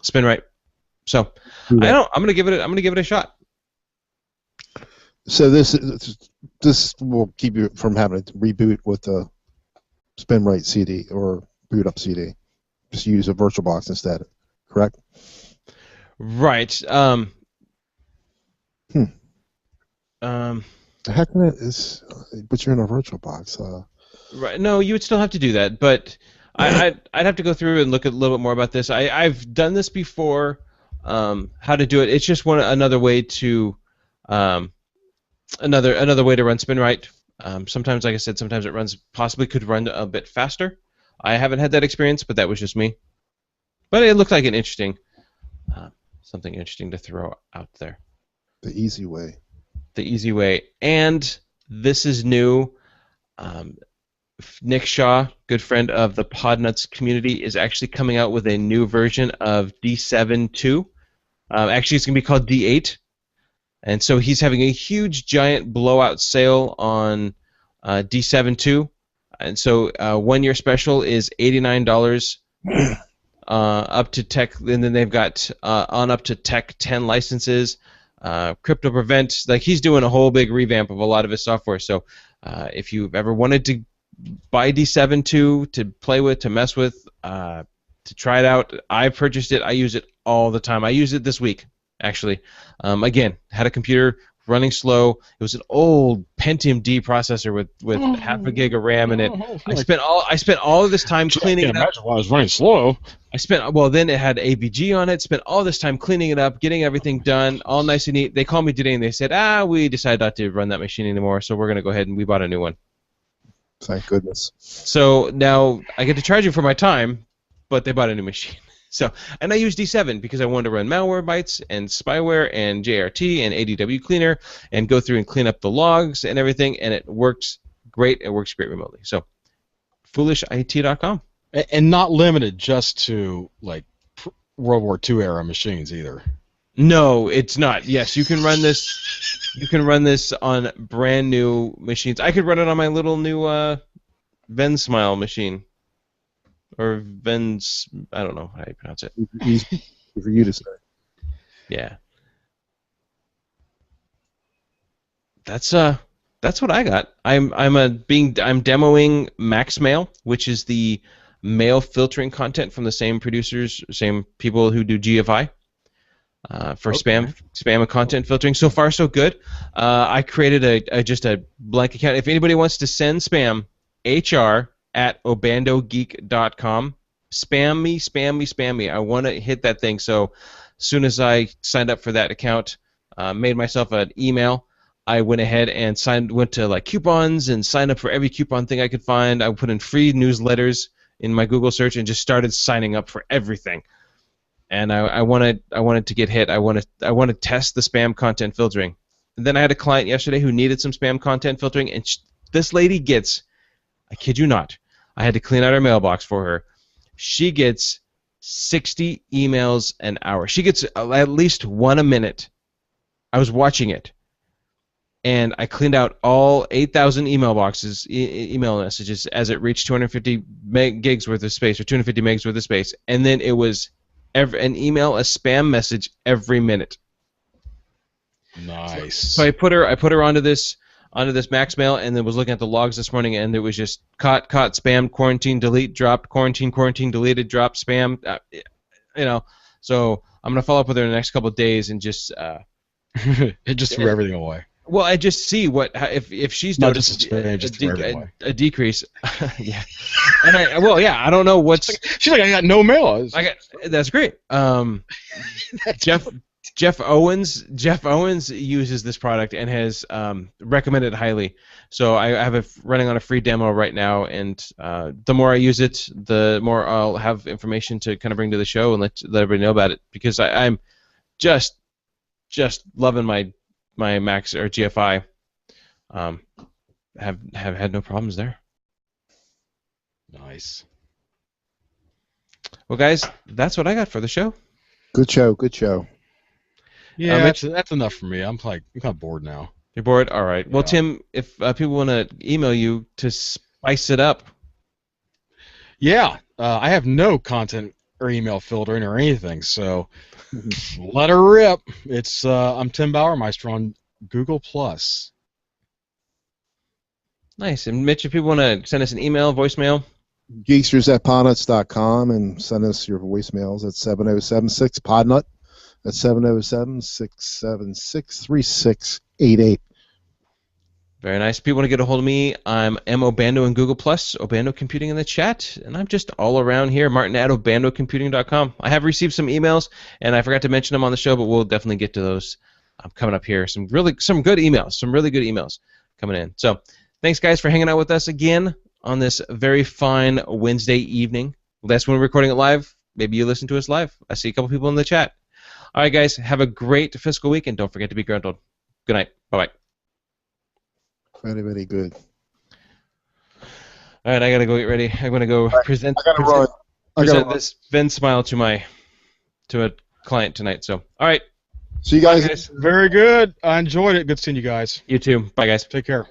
SpinRite. So I'm gonna give it a shot. So this will keep you from having to reboot with the SpinRite CD or boot up CD. Just use a VirtualBox instead, correct? Right. The heck is but you're in a VirtualBox. Right. No, you would still have to do that, but I'd have to go through and look a little bit more about this. I've done this before. How to do it? It's just another way to another way to run SpinRite. Sometimes, like I said, sometimes it possibly could run a bit faster. I haven't had that experience, but that was just me. But it looked like an interesting, something interesting to throw out there. The easy way. The easy way. And this is new. Nick Shaw, good friend of the Podnuts community, is actually coming out with a new version of D7.2. Actually, it's going to be called D8. And so he's having a huge, giant blowout sale on D7.2. And so 1 year special is $89 up to Tech, and then they've got on up to Tech 10 licenses, Crypto Prevent. Like, he's doing a whole big revamp of a lot of his software. So if you've ever wanted to buy D7.2 to play with, to mess with, to try it out, I purchased it. I use it all the time. I used it this week, actually. Again, had a computer running slow. It was an old Pentium D processor with half a gig of RAM in it. I spent all of this time cleaning it up. Imagine why it was running slow. Then it had AVG on it. Spent all this time cleaning it up, getting everything done, all nice and neat. They called me today and they said, we decided not to run that machine anymore, so we're going to go ahead and we bought a new one. Thank goodness. So now I get to charge you for my time, but they bought a new machine. So, and I use D7 because I wanted to run Malwarebytes and spyware and JRT and ADW cleaner and go through and clean up the logs and everything, and it works great. It works great remotely. So, foolishit.com. And not limited just to like World War II era machines either. No, it's not. Yes, you can run this. You can run this on brand new machines. I could run it on my little new VenSmile machine. Or Ven's, I don't know how you pronounce it. Easy for you to say. Yeah. That's what I got. I'm demoing MaxMail, which is the mail filtering content from the same producers, same people who do GFI. For spam and content filtering. So far, so good. I created just a blank account. If anybody wants to send spam, hr@obandogeek.com. Spam me. I want to hit that thing. So as soon as I signed up for that account, made myself an email, I went ahead and went to like coupons and signed up for every coupon thing I could find. I put in free newsletters in my Google search and just started signing up for everything. And I wanted to get hit. I want to test the spam content filtering. And then I had a client yesterday who needed some spam content filtering, and this lady gets, I kid you not, I had to clean out her mailbox for her. She gets 60 emails an hour. She gets at least one a minute. I was watching it, and I cleaned out all 8,000 email boxes, email messages as it reached 250 gigs worth of space or 250 megs worth of space, and then it was an email, a spam message every minute. Nice. So I put her onto this MaxMail, and then was looking at the logs this morning, and it was just caught, spam, quarantine, delete, dropped, quarantine, deleted, dropped, spam. So I'm gonna follow up with her in the next couple of days and just it just threw everything away. Well, I just see if she's noticed a decrease. Yeah, and I don't know what's. She's like, I got no mail. That's great. Jeff Owens uses this product and has recommended it highly. So I have it running on a free demo right now, and the more I use it, the more I'll have information to kind of bring to the show and let everybody know about it. Because I'm just loving my Max or GFI. Have had no problems there. Nice. Well, guys, that's what I got for the show. Good show. Good show. Yeah, that's enough for me. I'm kind of bored now. You're bored? All right. Well, Yeah. Tim, if people want to email you to spice it up. Yeah, I have no content or email filtering or anything, so let her rip. It's I'm Tim Bauermeister on Google Plus. Nice. And Mitch, if people want to send us an email, voicemail. Geeksters@podnuts.com and send us your voicemails at 707-6-PODNUT. That's 707-676-3688. Very nice. If people want to get a hold of me, I'm M. Obando in Google+, Obando Computing in the chat, and I'm just all around here, Martin at obandocomputing.com. I have received some emails, and I forgot to mention them on the show, but we'll definitely get to those coming up here. Some good emails, some really good emails coming in. So thanks, guys, for hanging out with us again on this very fine Wednesday evening. That's when we're recording it live. Maybe you listen to us live. I see a couple people in the chat. All right, guys, have a great fiscal week, and don't forget to be grundled. Good night. Bye-bye. Very, very good. All right, I gotta go get ready. I'm gonna go present this Venn smile to a client tonight. So, all right. See you guys. Very good. I enjoyed it. Good seeing you guys. You too. Bye, guys. Take care.